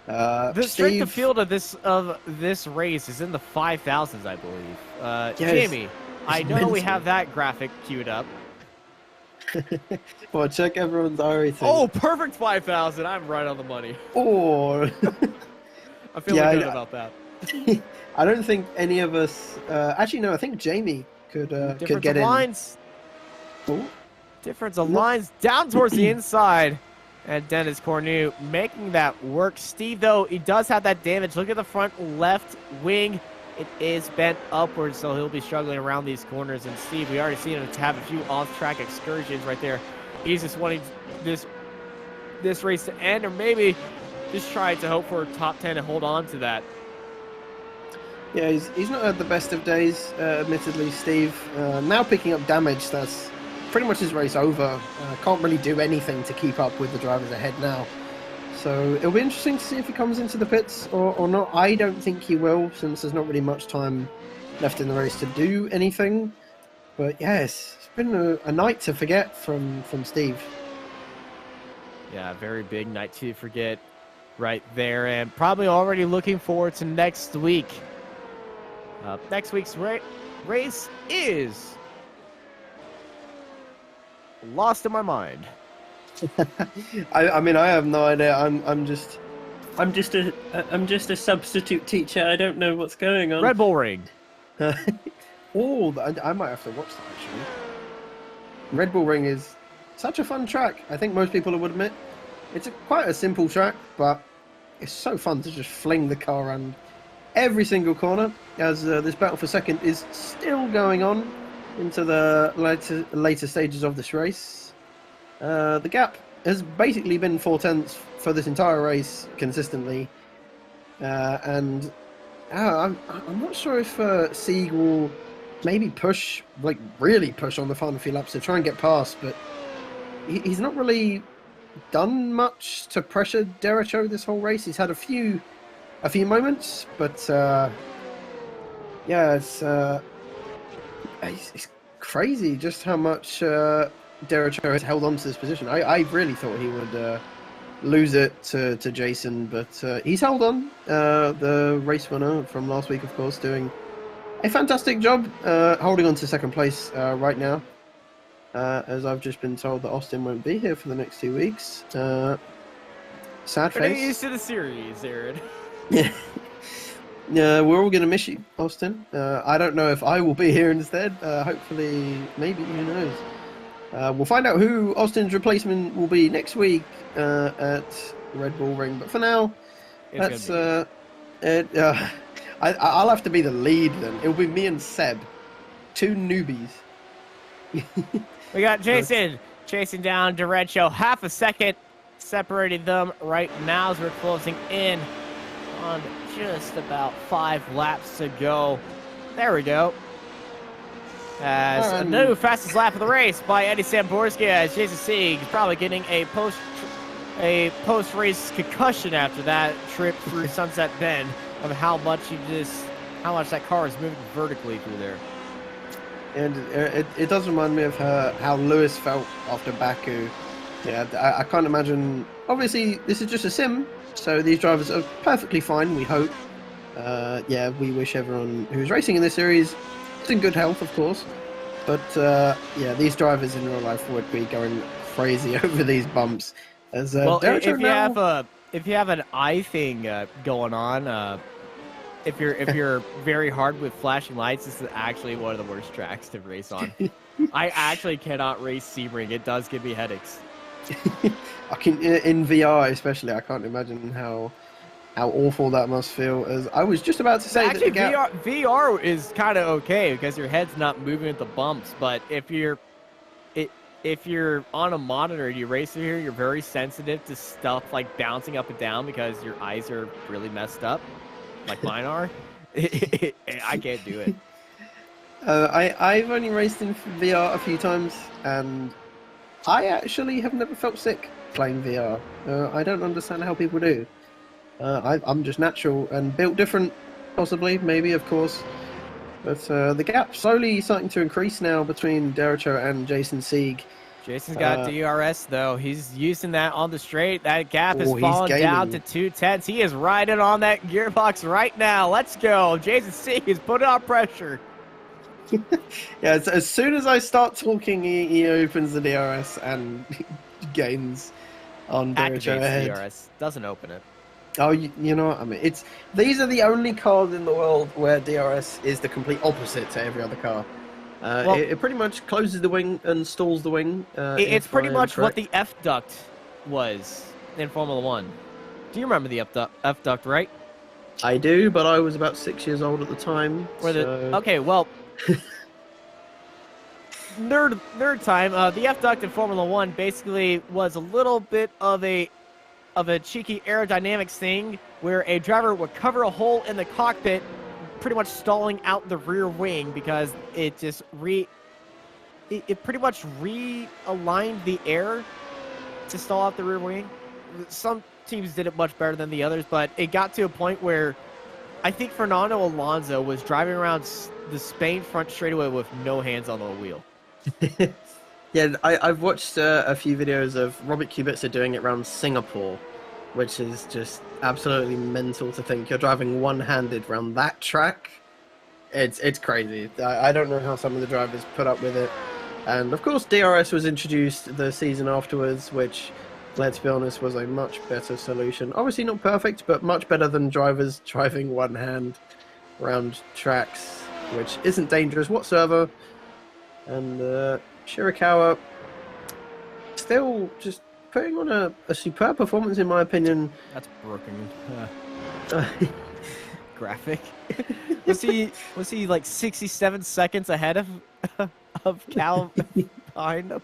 The strength of field of this race is in the 5,000s, I believe. Jamie, I know we have that graphic queued up. Well, check everyone's iRacing. Oh, perfect 5,000! I'm right on the money. Oh, I'm feeling good about that. I don't think any of us. Actually, no. I think Jamie could get in. Lines. Difference of lines down towards the inside. And Dennis Cornu making that work. Steve, though, he does have that damage. Look at the front left wing. It is bent upwards, so he'll be struggling around these corners. And Steve, we already seen him to have a few off-track excursions right there. He's just wanting this race to end, or maybe just trying to hope for a top 10 and hold on to that. Yeah, he's not had the best of days, admittedly, Steve. Now picking up damage, that's pretty much his race over. Can't really do anything to keep up with the drivers ahead now. So it'll be interesting to see if he comes into the pits or not. I don't think he will, since there's not really much time left in the race to do anything. But yes, it's been a night to forget from Steve. Yeah, very big night to forget right there, and probably already looking forward to next week. Next week's race is lost in my mind. I mean, I have no idea. I'm just a substitute teacher. I don't know what's going on. Red Bull Ring. I might have to watch that actually. Red Bull Ring is such a fun track. I think most people would admit it's quite a simple track, but it's so fun to just fling the car around every single corner. As this battle for second is still going on into the later stages of this race. The gap has basically been 4/10 for this entire race consistently, and I'm not sure if Sieg will maybe really push on the final few laps to try and get past, but he's not really done much to pressure Derecho this whole race. He's had a few moments, but yeah, it's crazy just how much Derecho has held on to this position. I really thought he would lose it to Jason, but he's held on. The race winner from last week, of course, doing a fantastic job holding on to second place right now. as I've just been told that Austin won't be here for the next 2 weeks. Sad Pretty used face. to the series, Aaron. Yeah. Yeah, we're all going to miss you, Austin. I don't know if I will be here instead. Hopefully, maybe, who knows. We'll find out who Austin's replacement will be next week at Red Bull Ring. But for now, It's I'll have to be the lead then. It'll be me and Seb, 2 newbies. We got Jason chasing down Derecho. Half a second separating them right now as we're closing in on just about 5 laps to go. There we go. As a new fastest lap of the race by Eddie Samborski, as Jason Sieg is probably getting a post-race concussion after that trip through Sunset Bend of how much that car is moving vertically through there. And it does remind me of how Lewis felt after Baku. Yeah, I can't imagine. Obviously, this is just a sim, so these drivers are perfectly fine, we hope. Yeah, we wish everyone who's racing in this series is in good health, of course. But yeah, these drivers in real life would be going crazy over these bumps. As well, if you have an eye thing going on, if you're very hard with flashing lights, this is actually one of the worst tracks to race on. I actually cannot race Sebring. It does give me headaches. I can in VR especially. I can't imagine how awful that must feel. As I was just about to say, actually, that VR is kind of okay because your head's not moving with the bumps. But if you're on a monitor and you race through here, you're very sensitive to stuff like bouncing up and down because your eyes are really messed up, like mine are. I can't do it. I've only raced in VR a few times, and I actually have never felt sick playing VR. I don't understand how people do. I'm just natural and built different, possibly, maybe, of course. But the gap slowly starting to increase now between Derecho and Jason Sieg. Jason's got DRS, though. He's using that on the straight. That gap is falling down to 2/10. He is riding on that gearbox right now. Let's go. Jason Sieg is putting on pressure. Yeah, as soon as I start talking, he opens the DRS and gains on Derecho ahead. DRS. Doesn't open it. Oh, you know what I mean? These are the only cars in the world where DRS is the complete opposite to every other car. Well, it pretty much closes the wing and stalls the wing. It's pretty much what the F duct was in Formula 1. Do you remember the F duct, right? I do, but I was about 6 years old at the time. Okay, well, nerd time. The F duct in Formula 1 basically was a little bit of a cheeky aerodynamics thing where a driver would cover a hole in the cockpit, pretty much stalling out the rear wing because it just it pretty much realigned the air to stall out the rear wing. Some teams did it much better than the others, but it got to a point where I think Fernando Alonso was driving around the Spain front straightaway with no hands on the wheel. Yeah, I've watched a few videos of Robert Kubica doing it around Singapore, which is just absolutely mental to think you're driving one-handed around that track. It's crazy. I don't know how some of the drivers put up with it. And of course, DRS was introduced the season afterwards, which, let's be honest, was a much better solution. Obviously not perfect, but much better than drivers driving one hand around tracks, which isn't dangerous whatsoever. And Shirakawa still just putting on a superb performance, in my opinion. That's broken. Graphic. was he like 67 seconds ahead of Cal behind him?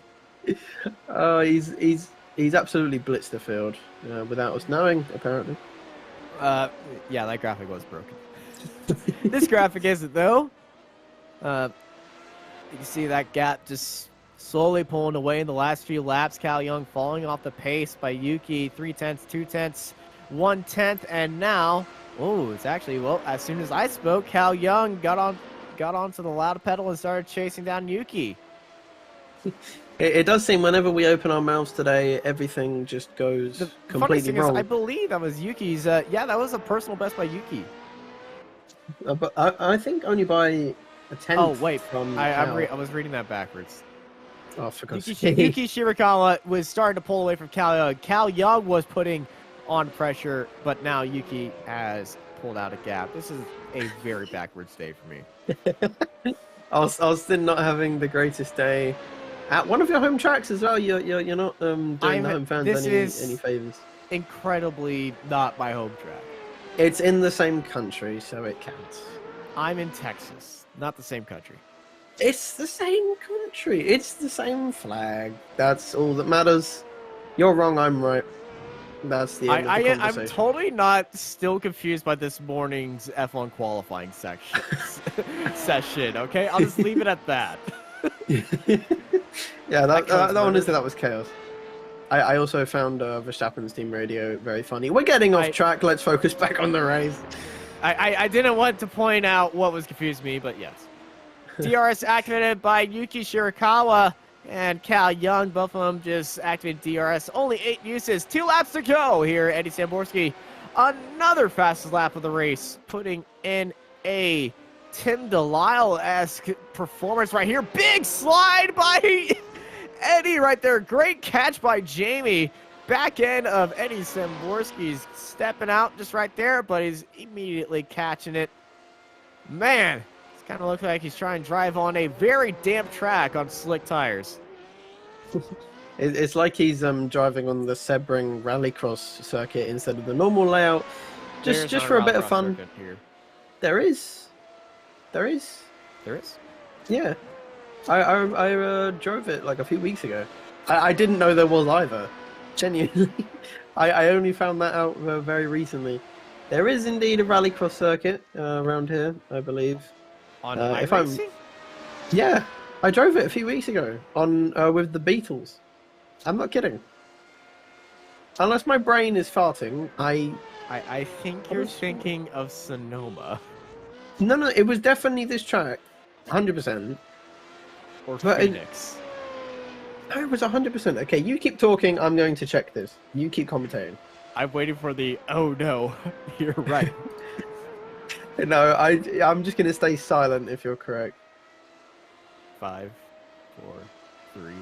Oh, he's absolutely blitzed the field without us knowing, apparently. Yeah, that graphic was broken. This graphic isn't, though. You can see that gap just slowly pulling away in the last few laps. Cal Young falling off the pace by Yuki. 3/10, 2/10, 1/10, and now, it's actually, well, as soon as I spoke, Cal Young got onto the loud pedal and started chasing down Yuki. It does seem whenever we open our mouths today, everything just goes completely wrong. I believe that was Yuki's. Yeah, that was a personal best by Yuki. But I think only by a tenth. Oh wait, from I was reading that backwards. Oh, for God's Yuki, sake. Yuki Shirakawa was starting to pull away from Cal Young. Cal Young was putting on pressure, but now Yuki has pulled out a gap. This is a very backwards day for me. Austin not having the greatest day at one of your home tracks as well. You're not doing the home fans any favors. Incredibly not my home track. It's in the same country, so it counts. I'm in Texas, not the same country. It's the same country. It's the same flag. That's all that matters. You're wrong. I'm right. That's the end of the conversation. I'm totally not still confused by this morning's F1 qualifying session. Okay, I'll just leave it at that. Yeah, that honestly, that was chaos. I also found Verstappen's team radio very funny. We're getting off track. Let's focus back on the race. I didn't want to point out what was confusing me, but yes. DRS activated by Yuki Shirakawa and Cal Young. Both of them just activated DRS. Only 8 uses. 2 laps to go here. Eddie Samborski, another fastest lap of the race, putting in a Tim Delisle-esque performance right here. Big slide by Eddie right there. Great catch by Jamie. Back end of Eddie Samborski's stepping out just right there, but he's immediately catching it. Man, it's kind of looks like he's trying to drive on a very damp track on slick tires. It's like he's driving on the Sebring rallycross circuit instead of the normal layout, just for a bit of fun. There is. Yeah, I drove it like a few weeks ago. I didn't know there was either. Genuinely, I only found that out very recently. There is indeed a rallycross circuit around here, I believe. On iRacing? Yeah, I drove it a few weeks ago on with the Beatles. I'm not kidding. Unless my brain is farting, I think you're thinking of Sonoma. No, it was definitely this track, 100%. Or Phoenix. No, it was 100%. Okay, you keep talking. I'm going to check this. You keep commentating. I'm waiting for the. Oh no, you're right. No, I'm just gonna stay silent if you're correct. 5, 4, 3.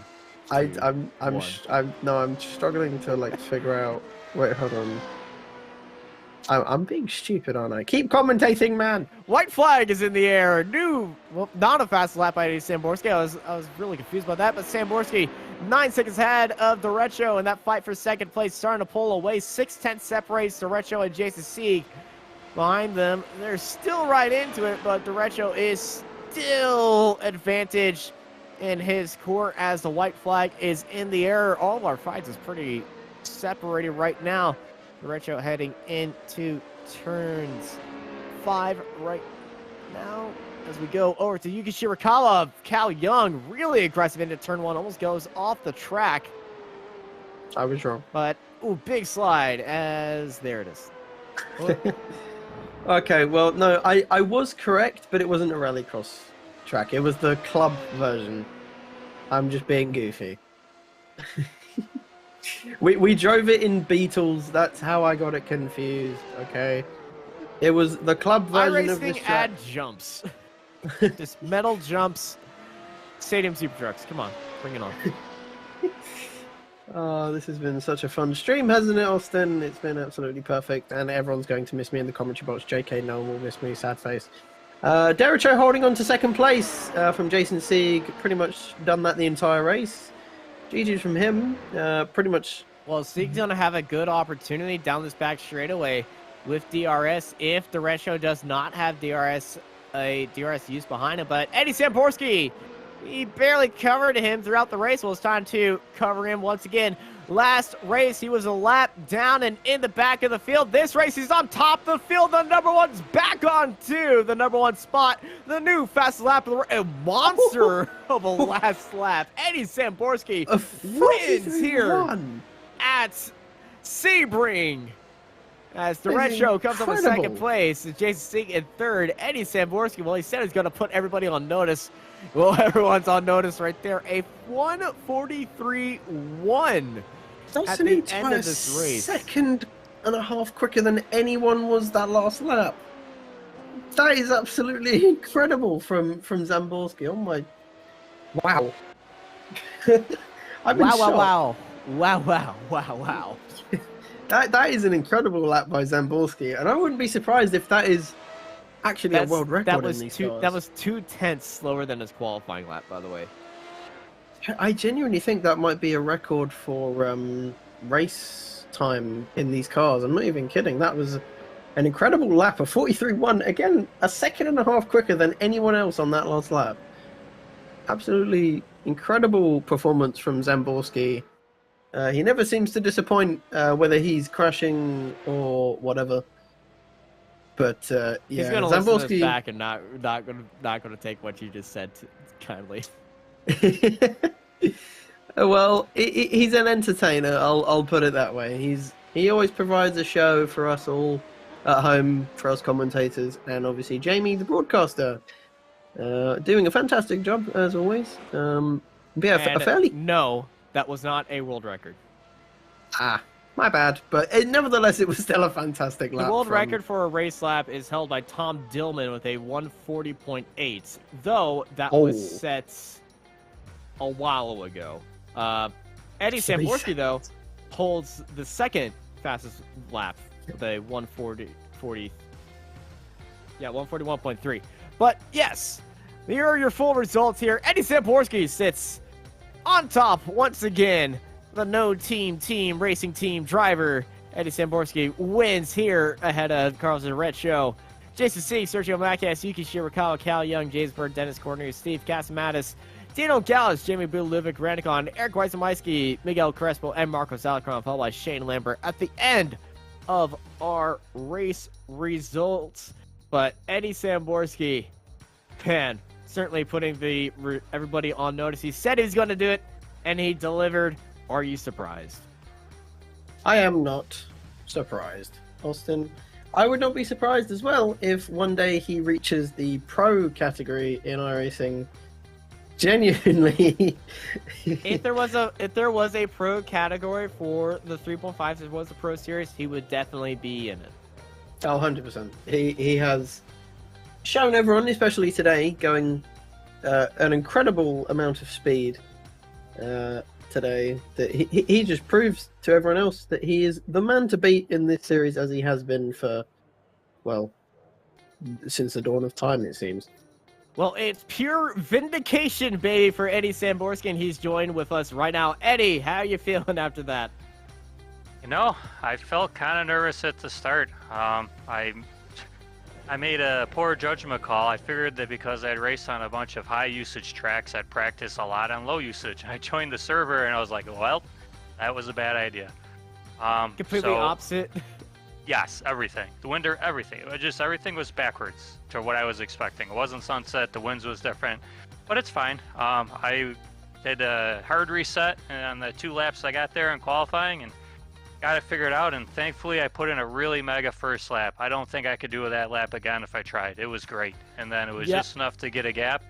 I'm struggling to like figure out. Wait, hold on. I'm being stupid, aren't I? Keep commentating, man. White flag is in the air. Not a fast lap by Eddie Samborski. I was really confused about that, but Samborski 9 seconds ahead of Derecho, and that fight for second place starting to pull away. 6/10 separates Derecho and Jason Sieg behind them. They're still right into it, but Derecho is still advantage in his court as the white flag is in the air. All of our fights is pretty separated right now. Derecho heading into turns 5 right now as we go over to Yuki Shirakawa. Cal Young really aggressive into turn 1, almost goes off the track. I was wrong. But, ooh, big slide as there it is. Okay, well, no, I was correct, but it wasn't a rallycross track. It was the club version. I'm just being goofy. We drove it in Beatles. That's how I got it confused. Okay, it was the club version of this track. Add jumps, just metal jumps, stadium super trucks. Come on, bring it on. Oh, this has been such a fun stream, hasn't it, Austin? It's been absolutely perfect, and everyone's going to miss me in the commentary box. JK Noel will miss me, sad face. Derecho holding on to second place from Jason Sieg. Pretty much done that the entire race. GG's from him, pretty much. Well, Sieg's going to have a good opportunity down this back straightaway with DRS if Derecho does not have a DRS use behind him. But Eddie Samborski, he barely covered him throughout the race. Well, it's time to cover him once again. Last race, he was a lap down and in the back of the field. This race, he's on top of the field. The number one's back on to the number 1 spot. The new fastest lap of the race. A monster of a last lap. Eddie Samborski wins here at Sebring. As Derecho comes up in second place, Jason Sieg in third. Eddie Samborski, well, he said he's going to put everybody on notice. Well, everyone's on notice right there. A 1:43.1. That's an entire second and a half quicker than anyone was that last lap. That is absolutely incredible from Zamborski. Oh my, wow! I've been Wow, shocked. wow, wow. Wow, wow, wow, wow. That is an incredible lap by Zamborski, and I wouldn't be surprised if that is actually a world record in these cars. That was 2/10 slower than his qualifying lap, by the way. I genuinely think that might be a record for race time in these cars. I'm not even kidding. That was an incredible lap, a 43.1. Again, a second and a half quicker than anyone else on that last lap. Absolutely incredible performance from Zamborski. He never seems to disappoint, whether he's crashing or whatever. But yeah, He's gonna listen to Zamborski this back and not gonna take what you just said kindly. Well, he's an entertainer. I'll put it that way. He always provides a show for us all at home, for us commentators, and obviously Jamie, the broadcaster, doing a fantastic job as always. Yeah, a fairly no, that was not a world record. My bad, but nevertheless, it was still a fantastic lap. The world record for a race lap is held by Tom Dillman with a 140.8, though that was set a while ago. Eddie Samborski, though, holds the second fastest lap with a 141.3. But yes, here are your full results here. Eddie Samborski sits on top once again. The no team racing team driver Eddie Samborski wins here ahead of Carlos Show. Jason C, Sergio Macas, Yuki Shirakawa, Cal Young, James Bird, Dennis Cornelius, Steve Casamatis, Dino Gallus, Jamie Bulovic, Ranikon, Eric Weisemeiski, Miguel Crespo, and Marco Salacron, followed by Shane Lambert at the end of our race results. But Eddie Samborski, man, certainly putting everybody on notice. He said he was going to do it, and he delivered. Are you surprised? I am not surprised, Austin. I would not be surprised as well if one day he reaches the pro category in iRacing. Genuinely, if there was a pro category for the 3.5, if there was a pro series, he would definitely be in it. Oh, 100%. He has shown everyone, especially today, going an incredible amount of speed today, that he just proves to everyone else that he is the man to beat in this series, as he has been for, well, since the dawn of time, it seems. Well, it's pure vindication, baby, for Eddie Samborski, and he's joined with us right now. Eddie, how are you feeling after that? You know, I felt kind of nervous at the start. I made a poor judgment call. I figured that because I'd raced on a bunch of high usage tracks, I'd practice a lot on low usage. I joined the server and I was like, well, that was a bad idea. Completely opposite. Yes, everything. The wind, everything. It was just everything was backwards to what I was expecting. It wasn't sunset. The winds was different, but it's fine. I did a hard reset on the 2 laps I got there in qualifying and got it figured out, and thankfully I put in a really mega first lap. I don't think I could do that lap again if I tried. It was great, and then it was just enough to get a gap.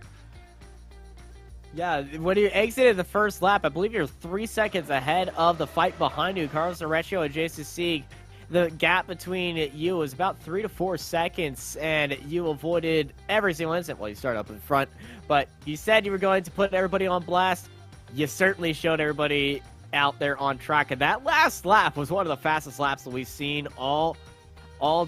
Yeah, when you exited the first lap, I believe you're 3 seconds ahead of the fight behind you, Carlos Arrecchio and Jason Sieg. The gap between you was about 3 to 4 seconds, and you avoided every single incident. Well, you started up in front, but you said you were going to put everybody on blast. You certainly showed everybody out there on track, and that last lap was one of the fastest laps that we've seen all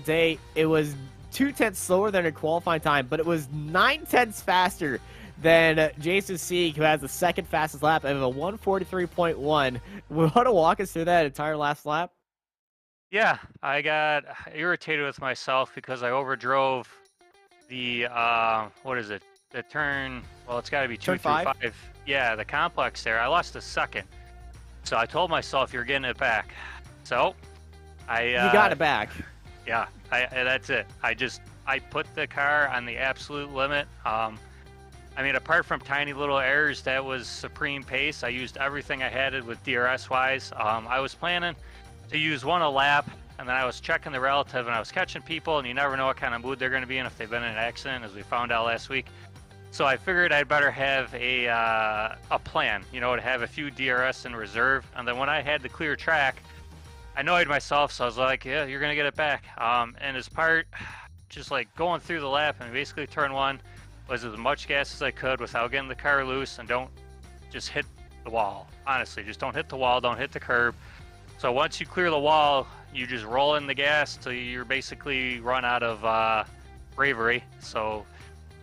day. It was 2/10 slower than her qualifying time, but it was 9/10 faster than Jason Sieg, who has the second fastest lap of a 143.1. Want to walk us through that entire last lap? Yeah, I got irritated with myself because I overdrove the what is it? The turn. Well, it's got to be turn 2 through 5. Yeah, the complex there. I lost a second. So I told myself, you're getting it back. So you got it back. Yeah, that's it. I put the car on the absolute limit. I mean, apart from tiny little errors, that was supreme pace. I used everything I had with DRS-wise. I was planning to use one a lap, and then I was checking the relative, and I was catching people, and you never know what kind of mood they're going to be in if they've been in an accident, as we found out last week. So I figured I'd better have a plan, you know, to have a few DRS in reserve. And then when I had the clear track, I annoyed myself, so I was like, yeah, you're going to get it back. And as part, just like going through the lap, and basically turn 1 was as much gas as I could without getting the car loose, and don't just hit the wall. Honestly, just don't hit the wall, don't hit the curb. So once you clear the wall, you just roll in the gas till you're basically run out of bravery. So,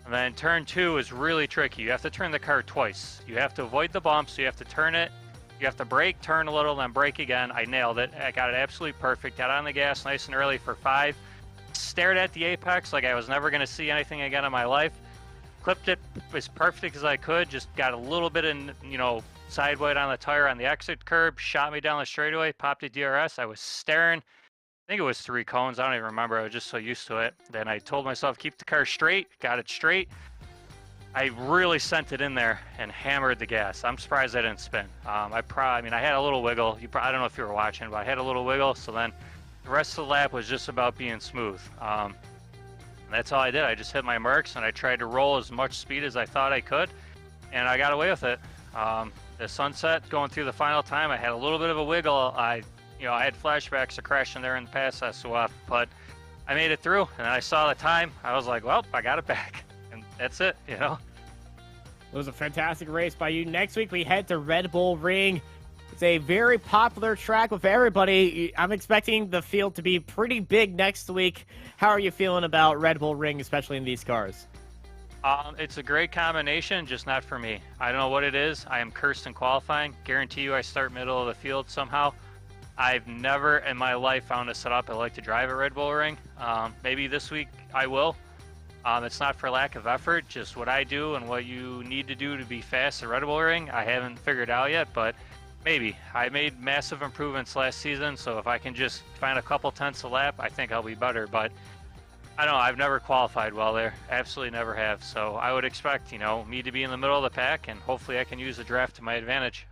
and then turn 2 is really tricky. You have to turn the car twice. You have to avoid the bumps. You have to turn it. You have to brake, turn a little, then brake again. I nailed it. I got it absolutely perfect. Got on the gas nice and early for 5. Stared at the apex like I was never going to see anything again in my life. Clipped it as perfect as I could. Just got a little bit in, side weight on the tire on the exit curb. Shot me down the straightaway. Popped a DRS. I was staring. I think it was 3 cones. I don't even remember. I was just so used to it. Then I told myself, keep the car straight. Got it straight. I really sent it in there and hammered the gas. I'm surprised I didn't spin. I had a little wiggle. I don't know if you were watching, but I had a little wiggle. So then the rest of the lap was just about being smooth. That's all I did. I just hit my marks and I tried to roll as much speed as I thought I could, and I got away with it. The sunset going through the final time, I had a little bit of a wiggle. I had flashbacks of crashing there in the pass I swapped, but I made it through, and I saw the time. I was like, well, I got it back, and that's it. It was a fantastic race by you. Next week, we head to Red Bull Ring. It's a very popular track with everybody. I'm expecting the field to be pretty big next week. How are you feeling about Red Bull Ring, especially in these cars? It's a great combination, just not for me. I don't know what it is. I am cursed in qualifying. Guarantee you I start middle of the field somehow. I've never in my life found a setup I like to drive at Red Bull Ring. Maybe this week I will. It's not for lack of effort, just what I do and what you need to do to be fast at Red Bull Ring. I haven't figured out yet, but maybe. I made massive improvements last season, so if I can just find a couple tenths a lap, I think I'll be better. But I don't know, I've never qualified well there. Absolutely never have. So I would expect, me to be in the middle of the pack, and hopefully I can use the draft to my advantage.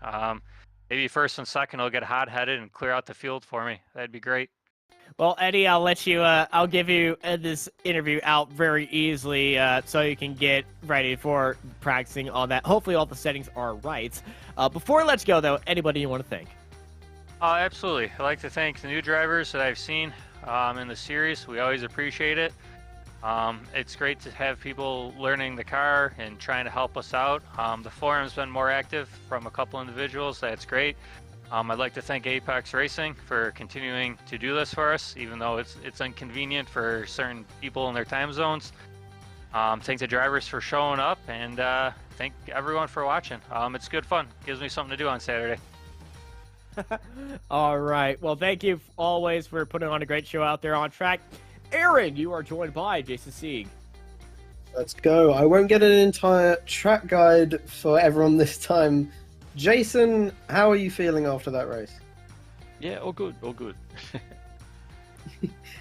Maybe first and second will get hot-headed and clear out the field for me. That'd be great. Well, Eddie, I'll give you this interview out very easily so you can get ready for practicing on that. Hopefully all the settings are right. Before let's go, though, anybody you want to thank? Absolutely. I'd like to thank the new drivers that I've seen in the series. We always appreciate it. It's great to have people learning the car and trying to help us out. The forum's been more active from a couple individuals. That's great. I'd like to thank Apex Racing for continuing to do this for us, even though it's inconvenient for certain people in their time zones. Thank the drivers for showing up, and thank everyone for watching. It's good fun. Gives me something to do on Saturday. All right. Well, thank you always for putting on a great show out there on track. Aaron, you are joined by Jason Sieg. Let's go. I won't get an entire track guide for everyone this time. Jason, how are you feeling after that race? Yeah, all good, all good.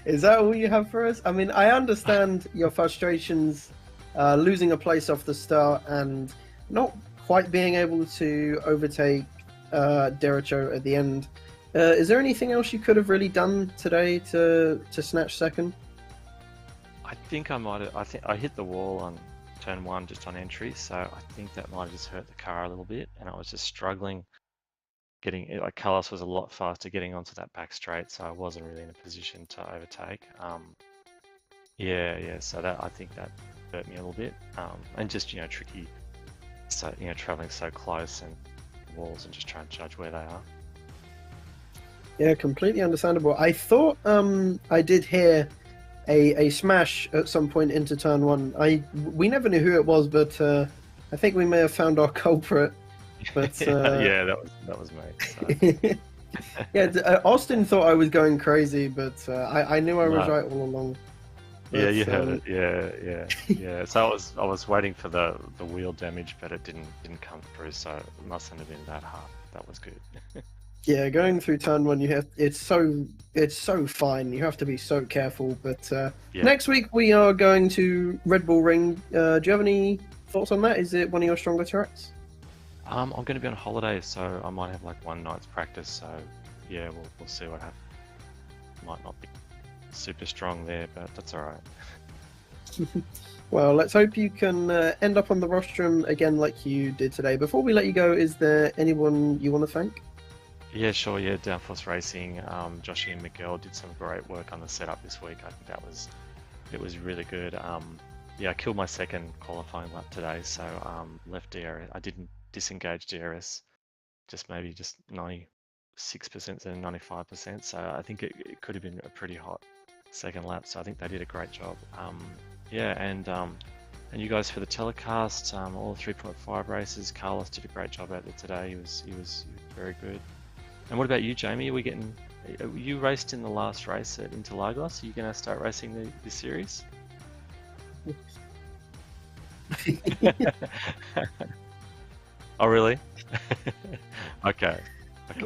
Is that all you have for us? I mean, I understand your frustrations losing a place off the start and not quite being able to overtake Dericho at the end. Is there anything else you could have really done today to snatch second? I think I hit the wall on turn 1 just on entry, so I think that might have just hurt the car a little bit, and I was just struggling getting it. Like Carlos was a lot faster getting onto that back straight, so I wasn't really in a position to overtake. So that I think that hurt me a little bit, and just tricky, so traveling so close and walls and just trying to judge where they are. Yeah, completely understandable. I thought I did hear a smash at some point into turn 1. We never knew who it was, but I think we may have found our culprit. But yeah, that was me. So. Yeah, Austin thought I was going crazy, but I knew I was right all along. But, yeah, you heard it. Yeah. So I was waiting for the wheel damage, but it didn't come through. So it mustn't have been that hard. That was good. Yeah, going through turn 1, it's so fine. You have to be so careful. But next week we are going to Red Bull Ring. Do you have any thoughts on that? Is it one of your stronger tracks? I'm going to be on holiday, so I might have like one night's practice. So yeah, we'll see what happens. Might not be super strong there, but that's all right. Well, let's hope you can end up on the rostrum again like you did today. Before we let you go, is there anyone you want to thank? Yeah, sure. Yeah, Downforce Racing, Joshy and Miguel did some great work on the setup this week. I think it was really good. Yeah, I killed my second qualifying lap today, so left DRS. I didn't disengage DRS just maybe just 96% instead of 95%. So I think it could have been a pretty hot second lap. So I think they did a great job. Yeah, and you guys for the telecast, all the 3.5 races. Carlos did a great job out there today. He was very good. And what about you, Jamie? You raced in the last race at Interlagos. Are you going to start racing the series? Oh, really? Okay.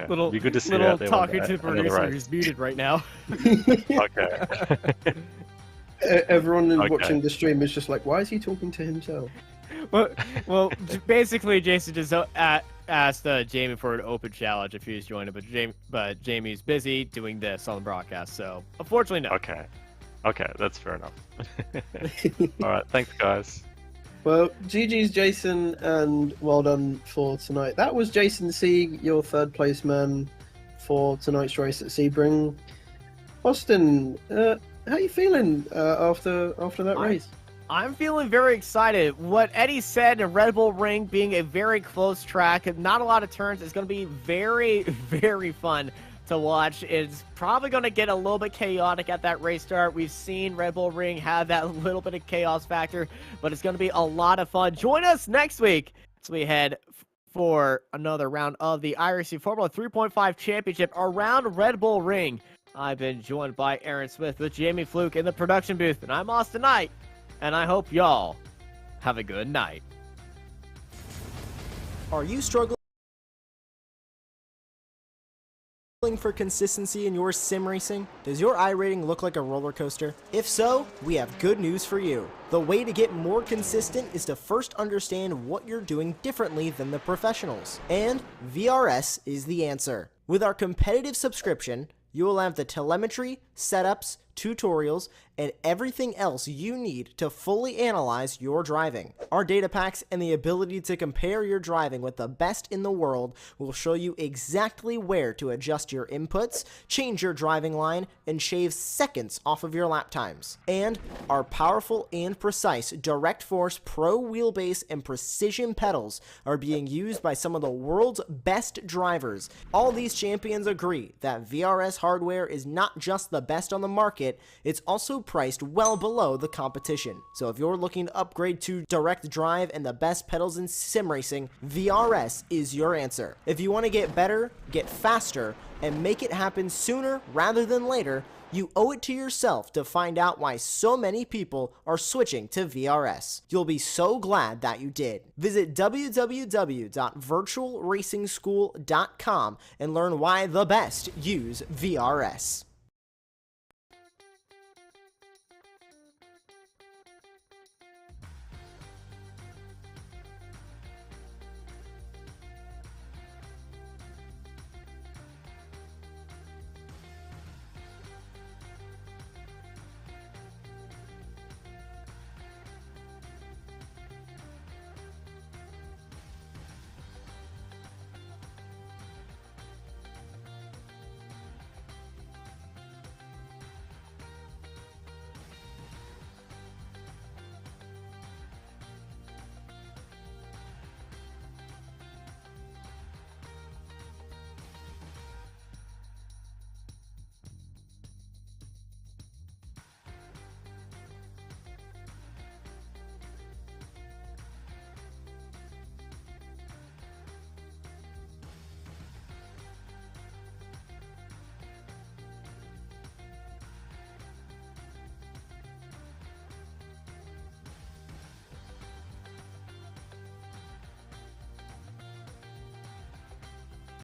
Little, be good to see little you out there talking to the another producer race. who's muted right now. Okay. Everyone Okay. watching the stream is just like, why is he talking to himself? well, basically, Jason just asked Jamie for an open challenge if he was joining, but Jamie's busy doing this on the broadcast, so unfortunately, no. Okay, that's fair enough. All right, thanks, guys. Well, GG's Jason, and well done for tonight. That was Jason C, your third place man for tonight's race at Sebring. Austin, how you feeling after that race? I'm feeling very excited. What Eddie said in Red Bull Ring being a very close track, not a lot of turns, is going to be very, very fun to watch. It's probably going to get a little bit chaotic at that race start. We've seen Red Bull Ring have that little bit of chaos factor, but it's going to be a lot of fun. Join us next week as we head for another round of the iRacing Formula 3.5 Championship around Red Bull Ring. I've been joined by Aaron Smith with Jamie Fluke in the production booth, and I'm Austin Knight, and I hope y'all have a good night. Are you struggling for consistency in your sim racing? Does your iRating look like a roller coaster? If so, we have good news for you. The way to get more consistent is to first understand what you're doing differently than the professionals. And VRS is the answer. With our competitive subscription, you will have the telemetry, setups, tutorials, and everything else you need to fully analyze your driving. Our data packs and the ability to compare your driving with the best in the world will show you exactly where to adjust your inputs, change your driving line, and shave seconds off of your lap times. And our powerful and precise Direct Force Pro wheelbase and precision pedals are being used by some of the world's best drivers. All these champions agree that VRS hardware is not just the best on the market, it's also priced well below the competition. So if you're looking to upgrade to direct drive and the best pedals in sim racing, VRS is your answer. If you want to get better, get faster, and make it happen sooner rather than later, you owe it to yourself to find out why so many people are switching to VRS. You'll be so glad that you did. Visit www.virtualracingschool.com and learn why the best use VRS.